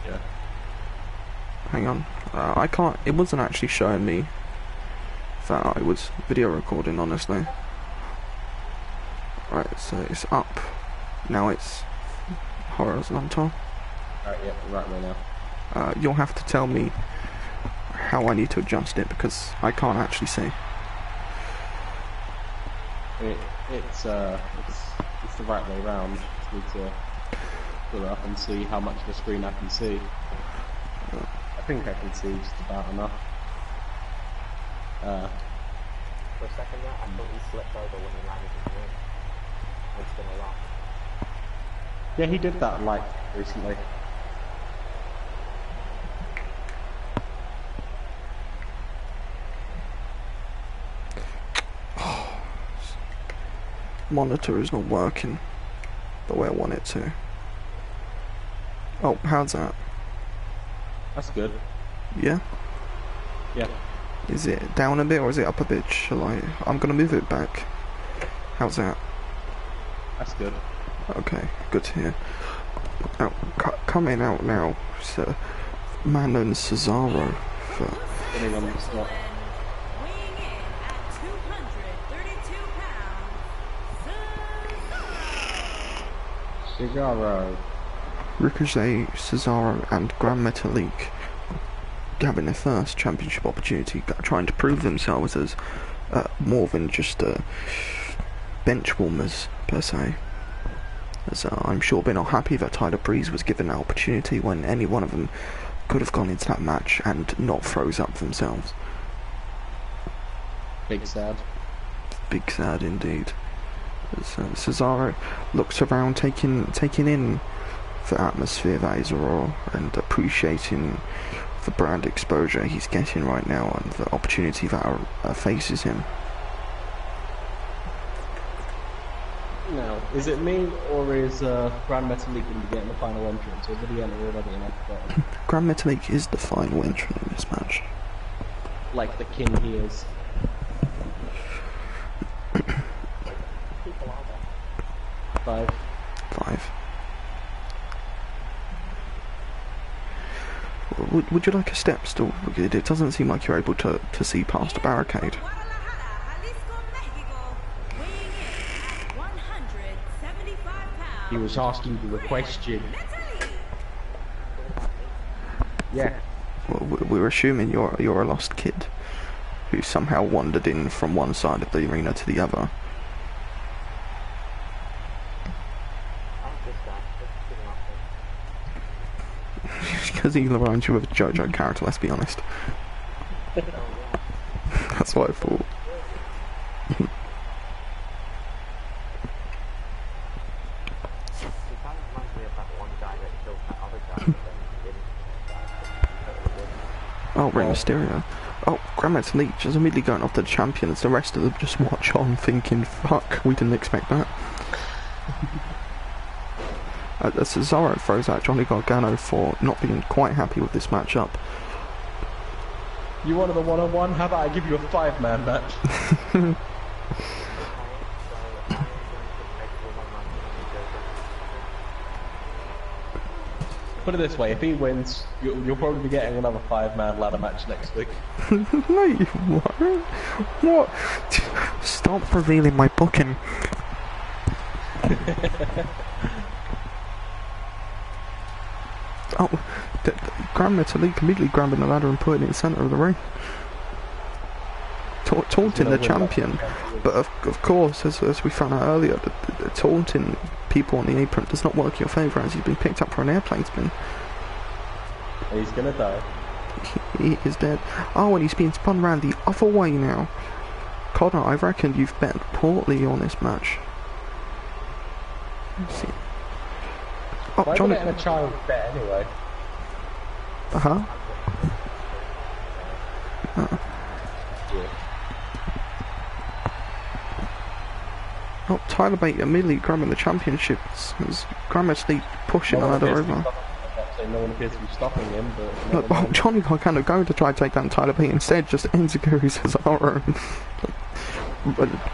Yeah. Hang on. I can't. It wasn't actually showing me that I was video recording, honestly. Right, so it's up. Now it's horizontal. Right, yeah, right way now. You'll have to tell me how I need to adjust it because I can't actually see. It's the right way round. Just need to pull it up and see how much of the screen I can see. I think I can see just about enough. For a second there, I thought he slipped over when he landed in the ring. It's been a lot. Yeah, he did that like recently. Monitor is not working the way I want it to. Oh, how's that? That's good. Yeah? Yeah. Is it down a bit or is it up a bit? I'm gonna move it back. How's that? That's good. Okay, good to hear. Now, coming out now, it's a man known as Cesaro for... Getting on the spot. Weighing in at 232 pounds, Cesaro. Ricochet, Cesaro and Grand Metalik having their first championship opportunity, trying to prove themselves as more than just bench warmers per se. As I'm sure they're not happy that Tyler Breeze was given that opportunity when any one of them could have gone into that match and not froze up themselves. Big sad. Big sad indeed. As Cesaro looks around, taking in the atmosphere that is Raw and appreciating the brand exposure he's getting right now and the opportunity that faces him. Now, is it me or is Grand Metalik going to be getting the final entrance, or did he enter already and I've forgotten? Grand Metalik is the final entrant in this match. Like the king he is. People are there. 5. Would you like a step stool? It doesn't seem like you're able to see past a barricade. He was asking you a question. Yeah. Well, we're assuming you're a lost kid who somehow wandered in from one side of the arena to the other. Because he reminds you of a JoJo character, let's be honest. That's what I thought. Oh, Rey Mysterio. Oh, Grand Metalik just immediately going off the champion as the rest of them just watch on thinking, fuck, we didn't expect that. Cesaro throws out Johnny Gargano for not being quite happy with this matchup. You wanted a one-on-one? How about I give you a 5-man match? Put it this way, if he wins, you'll probably be getting another 5-man ladder match next week. No, you won't. What? Stop revealing my booking. Oh, Grand Metalik immediately grabbing the ladder and putting it in the centre of the ring. Taunting the champion. But of course, as we found out earlier, the taunting people on the apron does not work in your favour as he's been picked up for an airplane spin. He's gonna die. He is dead. Oh, and he's being spun around the other way now. Connor, I reckon you've bet poorly on this match. Let's see. Oh, Why Johnny. would it in a child bet anyway? Uh-huh. Yeah. Oh, Tyler Bate immediately grabbing the championships as Grand Metalik pushing the ladder over. No one appears to be stopping him, but... Look, Johnny Gargano going to try to take down Tyler Bate instead just enziguri Cesaro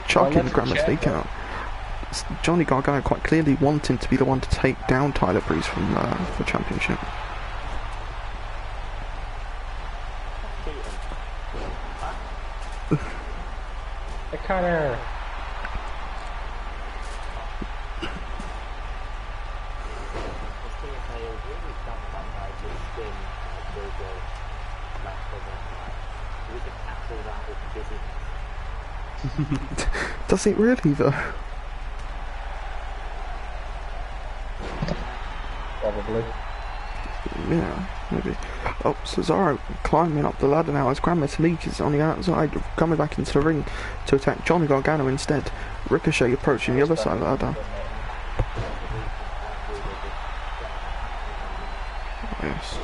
chucking Grand Metalik out. Johnny Gargano quite clearly wanting to be the one to take down Tyler Breeze from the championship. Connor! Does it really though? Probably. Yeah, maybe. Oh, Cesaro climbing up the ladder now as Grand Metalik is on the outside, coming back into the ring to attack Johnny Gargano instead. Ricochet approaching the other side of the ladder. Yes.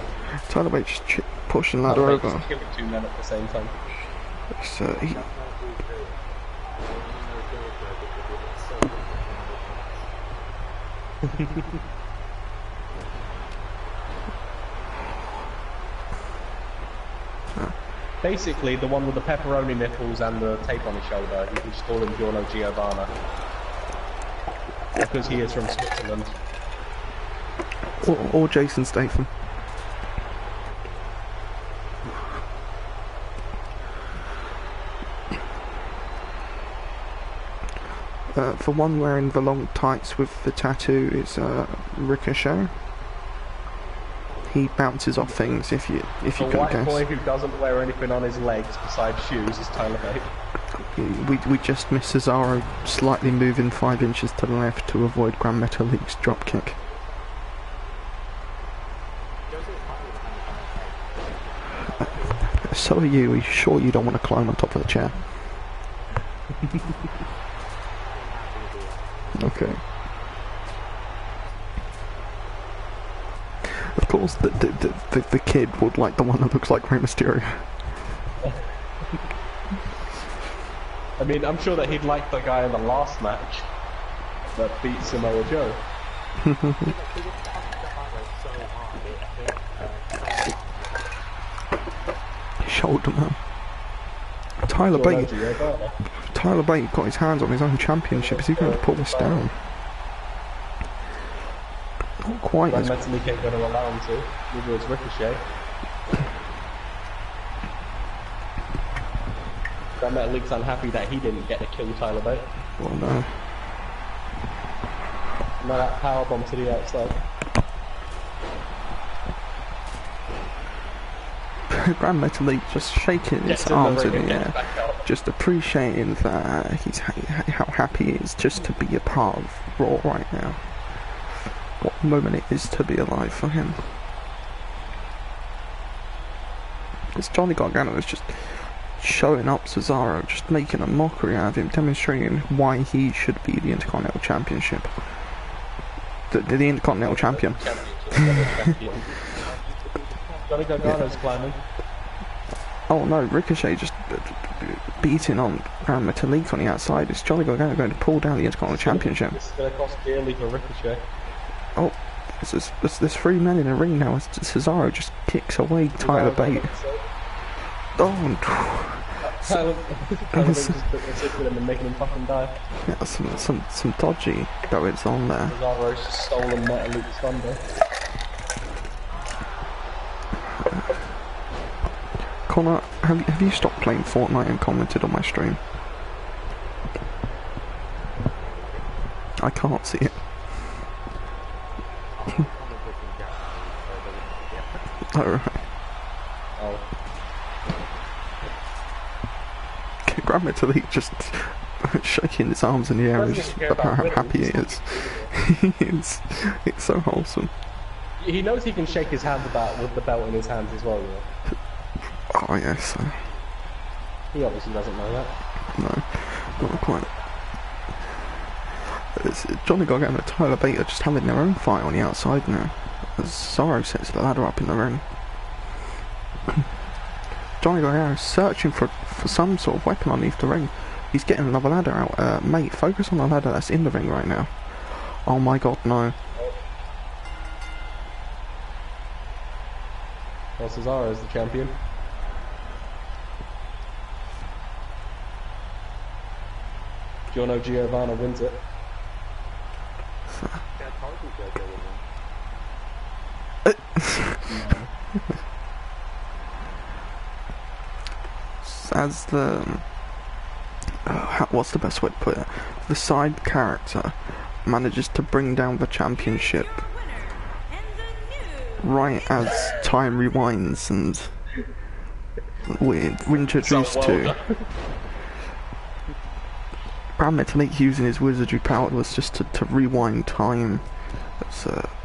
Tyler Bate just pushing the ladder over. Killing 2 men at the same time. It's, Basically, the one with the pepperoni nipples and the tape on his shoulder, you can just call him Giorno Giovanna. Because he is from Switzerland. or Jason Statham. The one wearing the long tights with the tattoo is Ricochet. he bounces off things if you The can white guess. boy who doesn't wear anything on his legs besides shoes is Tyler Bate. We just missed Cesaro slightly moving 5 inches to the left to avoid Grand Metalik's dropkick. So are you. Are you sure you don't want to climb on top of the chair? Okay. Of course, the kid would like the one that looks like Rey Mysterio. I mean, I'm sure that he'd like the guy in the last match that beat Samoa Joe. Shoulder man. Tyler Bate got his hands on his own championship. Is he going to pull this down? Not quite Grand as... Metalik ain't going to allow him to. Neither is Ricochet. Grand Metalik's unhappy that he didn't get to kill Tyler Bate. Well, no. Now that powerbomb to the outside. Grand Metalik just shaking his Gets in the arms in ring and the gets air, back up. just appreciating that how happy he is just to be a part of Raw right now. What a moment it is to be alive for him. Because Johnny Gargano is just showing up Cesaro, just making a mockery out of him, demonstrating why he should be the Intercontinental Championship. The Intercontinental Champion. Johnny Gargano's climbing. Oh no, Ricochet just beating on Grand Metalik on the outside. Is Johnny Gargano going to pull down the Intercontinental Championship? This is going to cost dearly for Ricochet. Oh, there's 3 men in the ring now as Cesaro just kicks away Tyler Bate. Oh, Tyler Bate's just putting his hip with him and making him fucking die. yeah, some dodgy goings on there. Cesaro's just stolen Metalik's thunder. Connor, have you stopped playing Fortnite and commented on my stream? I can't see it. Alright. Oh. Grand Metalik just shaking his arms in the air and just about how happy he is. It's so wholesome. He knows he can shake his hand about with the belt in his hands as well, you know. Oh yes, He obviously doesn't know that. no, not quite. Johnny Gargano and Tyler Bate are just having their own fight on the outside now, as Cesaro sets the ladder up in the ring. Johnny Gargano is searching for some sort of weapon underneath the ring. He's getting another ladder out. Mate, focus on the ladder that's in the ring right now. Oh my god, no. Well, Cesaro is the champion. Giorno Giovanna wins it. As the... what's the best way to put it? The side character manages to bring down the championship right as time rewinds and we're introduced to Grand Metalik using his wizardry power was just to rewind time.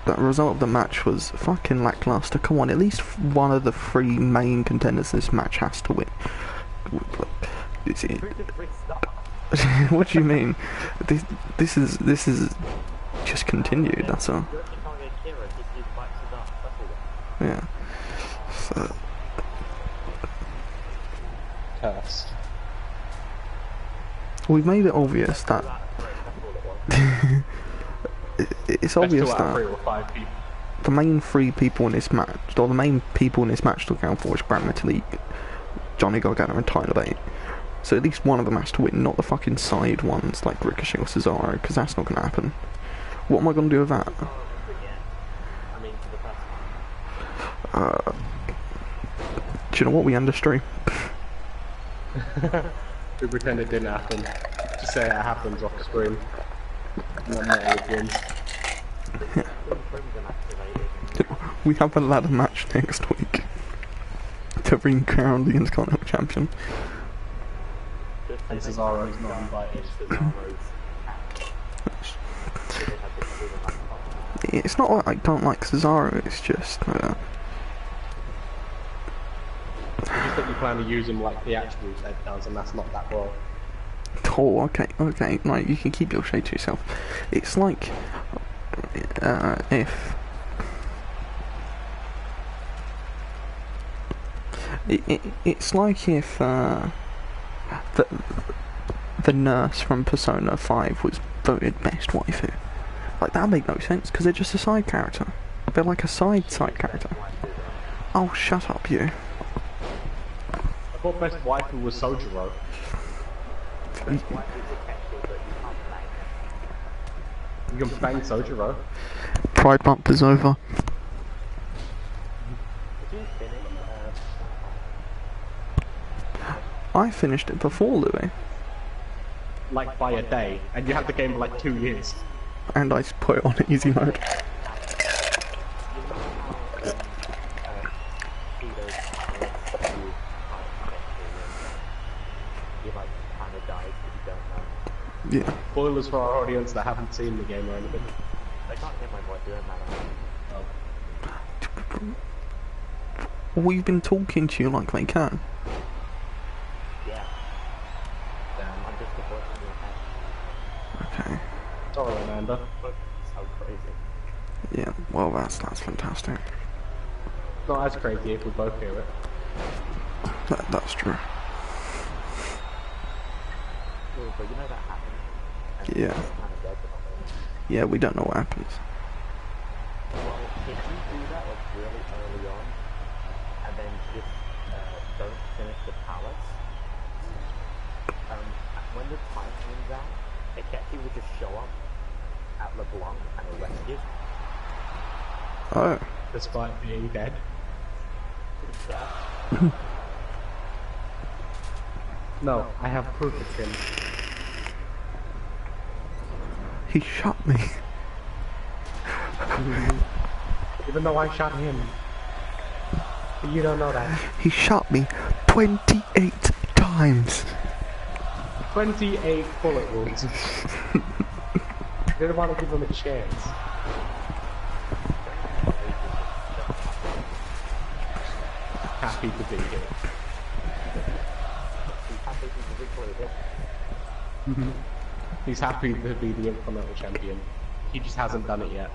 The result of the match was fucking lackluster. Come on, at least one of the 3 main contenders in this match has to win. What do you mean? This is just continued. That's all. Yeah. So, Cursed. we've made it obvious that it's obvious Best 2 out of 3 that or 5 people. the main 3 people in this match, or the main people in this match to account for, is Grand Metalik, Johnny Gargano, and Tyler Bate. So at least one of them has to win, not the fucking side ones like Ricochet or Cesaro, because that's not going to happen. What am I going to do with that? Do you know what we end the stream? We pretend it didn't happen. Just say it happens off the screen. And then Metalik wins. We have a ladder match next week to re-crown the Intercontinental Champion. Just And say they Cesaro can't is not start invited. Cesaro's act. So they have to do them like that. It's not like I don't like Cesaro, it's just... You just think you plan to use him like the actual Ed does, and that's not that well. oh, okay, no, you can keep your shade to yourself. It's like... if... It's like if the nurse from Persona 5 was voted best waifu. Like, that make no sense, because they're just a side character. They're like a side character. Oh, shut up, you. I thought best waifu was Sojiro. Why is it catchy, but you can't bang it? You can bang Sojiro. Pride Month is over. Did you finish? I finished it before Louis, Like by a day, and you had the game for like 2 years. and I put it on easy mode. You know how see those pilots you can't get to, and you like kind of dies but you don't know. Yeah. Spoilers for our audience that haven't seen the game or anything. I can't hear my voice doing that. Oh. We've been talking to you like they can. Yeah, Damn. I'm just a voice in your head. Okay. Sorry, Amanda. So crazy. Yeah, well that's fantastic. Not as crazy if we both hear it. That's true. Well, but you know that happened. And Yeah. it's kind of dead at the moment. Yeah, we don't know what happens. Well, if you do that like really early on, and then just don't finish the palace, when the time runs out, Akechi will just show up at LeBlanc and arrest you. Oh. Despite being dead. Yeah. No, I have proof it's him. He shot me. Even though I shot him. You don't know that. He shot me 28 times. 28 bullet wounds. Didn't want to give him a chance. Happy to be here. He's happy to be victorious. He's happy to be the Intercontinental Champion. He just hasn't done it yet.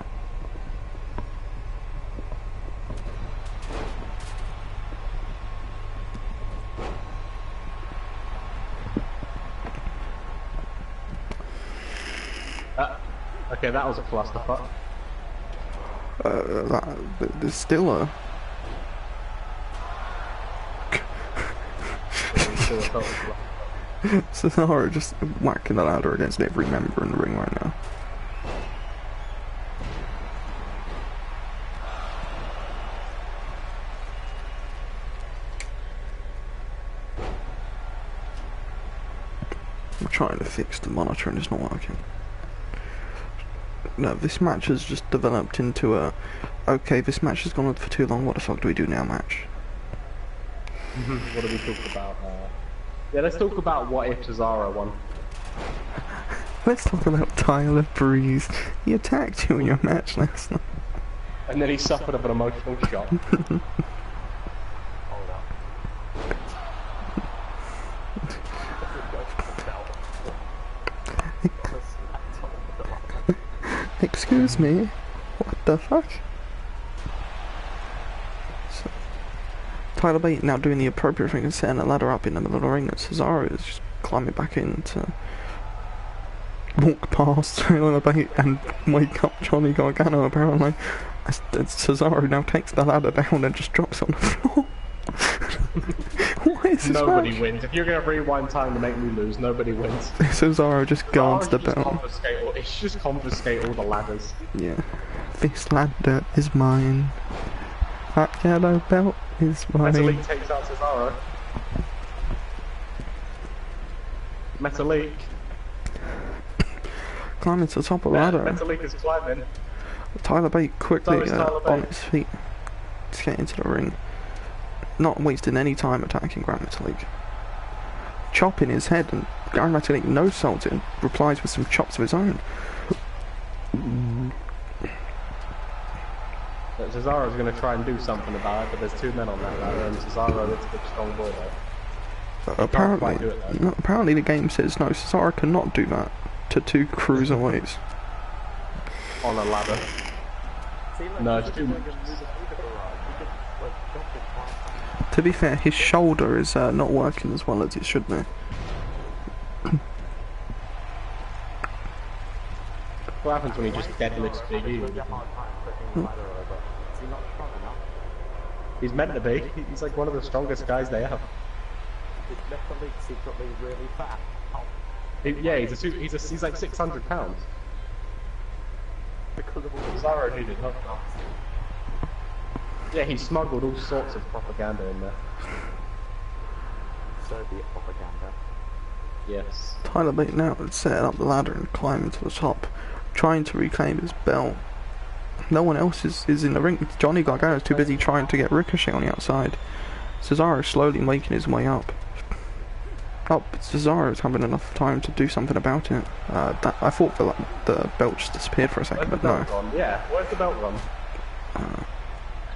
Okay, that was a clusterfuck. There's still a... Still a total clusterfuck. Cesaro just whacking the ladder against every member in the ring right now. I'm trying to fix the monitor and it's not working. No, this match has just developed into a... Okay, this match has gone on for too long, what the fuck do we do now match? What do we talk about? Yeah, let's talk about what if Cesaro won. Let's talk about Tyler Breeze. He attacked you in your match last night. And then he suffered of an emotional shock. Hold up. Excuse me? What the fuck? So, Tyler Bate now doing the appropriate thing and setting a ladder up in the middle of the ring, and Cesaro is just climbing back in to walk past Tyler Bate and wake up Johnny Gargano apparently. As Cesaro now takes the ladder down and just drops on the floor. What is this Nobody match? wins. If you're gonna rewind time to make me lose, nobody wins. Cesaro just guards the belt. It's just confiscate all the ladders. Yeah. This ladder is mine. That yellow belt is mine. Metalik takes out Cesaro. Metalik. Climbing to the top of the ladder. Metalik is climbing. Tyler Bate quickly So is Tyler on Bate. his feet. to get into the ring, not wasting any time attacking Grand Metalik. Chopping his head, and Grand Metalik no sold it and replies with some chops of his own. Cesaro's going to try and do something about it, but there's two men on that ladder, and Cesaro is a big strong boy though. Apparently the game says no, Cesaro cannot do that to two cruiserweights. On a ladder. No, it's too much. To be fair, his shoulder is not working as well as it should be. What happens when he just deadlifts Big E? He's meant to be. He's like one of the strongest guys they have. Is Metalik secretly really fat? He's like 600 pounds. Because of all the Cesaro needed hot dogs. Yeah, he smuggled all sorts of propaganda in there. Soviet propaganda. Yes. Tyler Bate now is setting up the ladder and climbing to the top, trying to reclaim his belt. No one else is in the ring. Johnny Gargano's too busy trying to get Ricochet on the outside. Cesaro's slowly making his way up. Cesaro's having enough time to do something about it. I thought the belt just disappeared for a second, but no. Yeah, where's the belt gone? I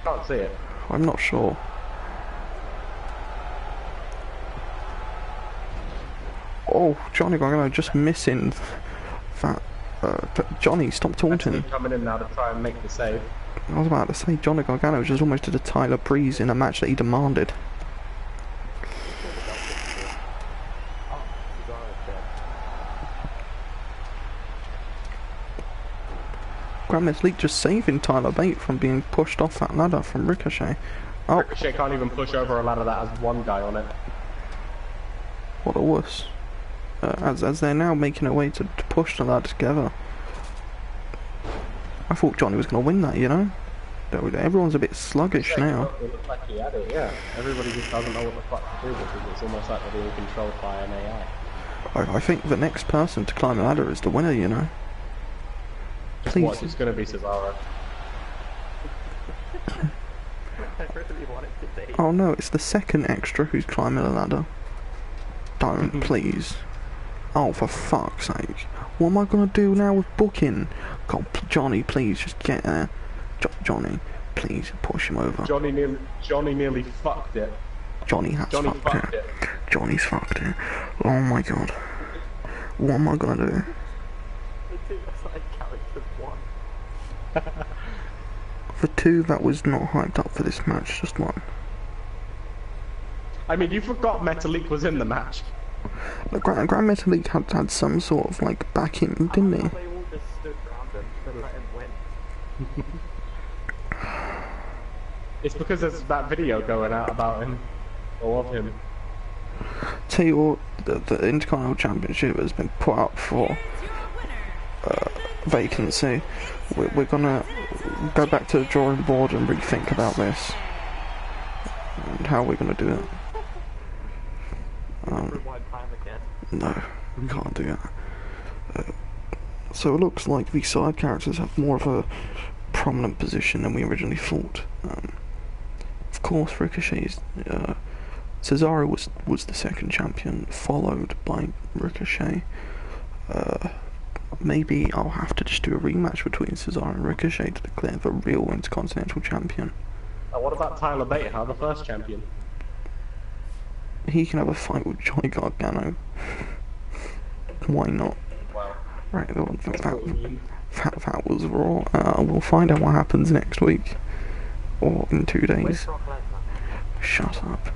can't see it. I'm not sure. Oh, Johnny Gargano just missing that. Johnny, stop taunting. Coming in now to try and make the save. I was about to say, Johnny Gargano just almost did a Tyler Breeze in a match that he demanded. Grand Metalik just saving Tyler Bate from being pushed off that ladder from Ricochet. Oh, Ricochet can't even push over a ladder that has one guy on it. what a wuss. As they're now making a way to push the ladder together. I thought Johnny was going to win that, you know? Everyone's a bit sluggish now. It looked like he had it, yeah. Everybody just doesn't know what the fuck to do because it's almost like they're being controlled by an AI. I think the next person to climb the ladder is the winner, you know? Please. Watch, it's going to be Cesaro. I really want it to be. Oh no, it's the second extra who's climbing the ladder. Don't, please. Oh, for fuck's sake. What am I gonna do now with booking? God, Johnny, please, just get there. Johnny, please, push him over. Johnny nearly fucked it. Johnny has fucked it. Johnny's fucked it. Oh my god. What am I gonna do? The two side characters won. The two that was not hyped up for this match just won. I mean, you forgot Metalik was in the match. Look, Grand Metalik had some sort of like backing, didn't he? They all just stood around him to let him win. It's because there's that video going out about him, or of him. Tell you what, the Intercontinental Championship has been put up for vacancy. We're gonna go back to the drawing board and rethink about this and how we're gonna do it. Rewind time again. No, we can't do that. So it looks like these side characters have more of a prominent position than we originally thought. Of course, Ricochet's Cesaro was the second champion, followed by Ricochet. Maybe I'll have to just do a rematch between Cesaro and Ricochet to declare the real Intercontinental Champion. What about Tyler Bate, the first champion? He can have a fight with Johnny Gargano. Why not? Wow. Right, that was Raw. We'll find out what happens next week. Or in 2 days. Where's Brock Lesnar? Shut up.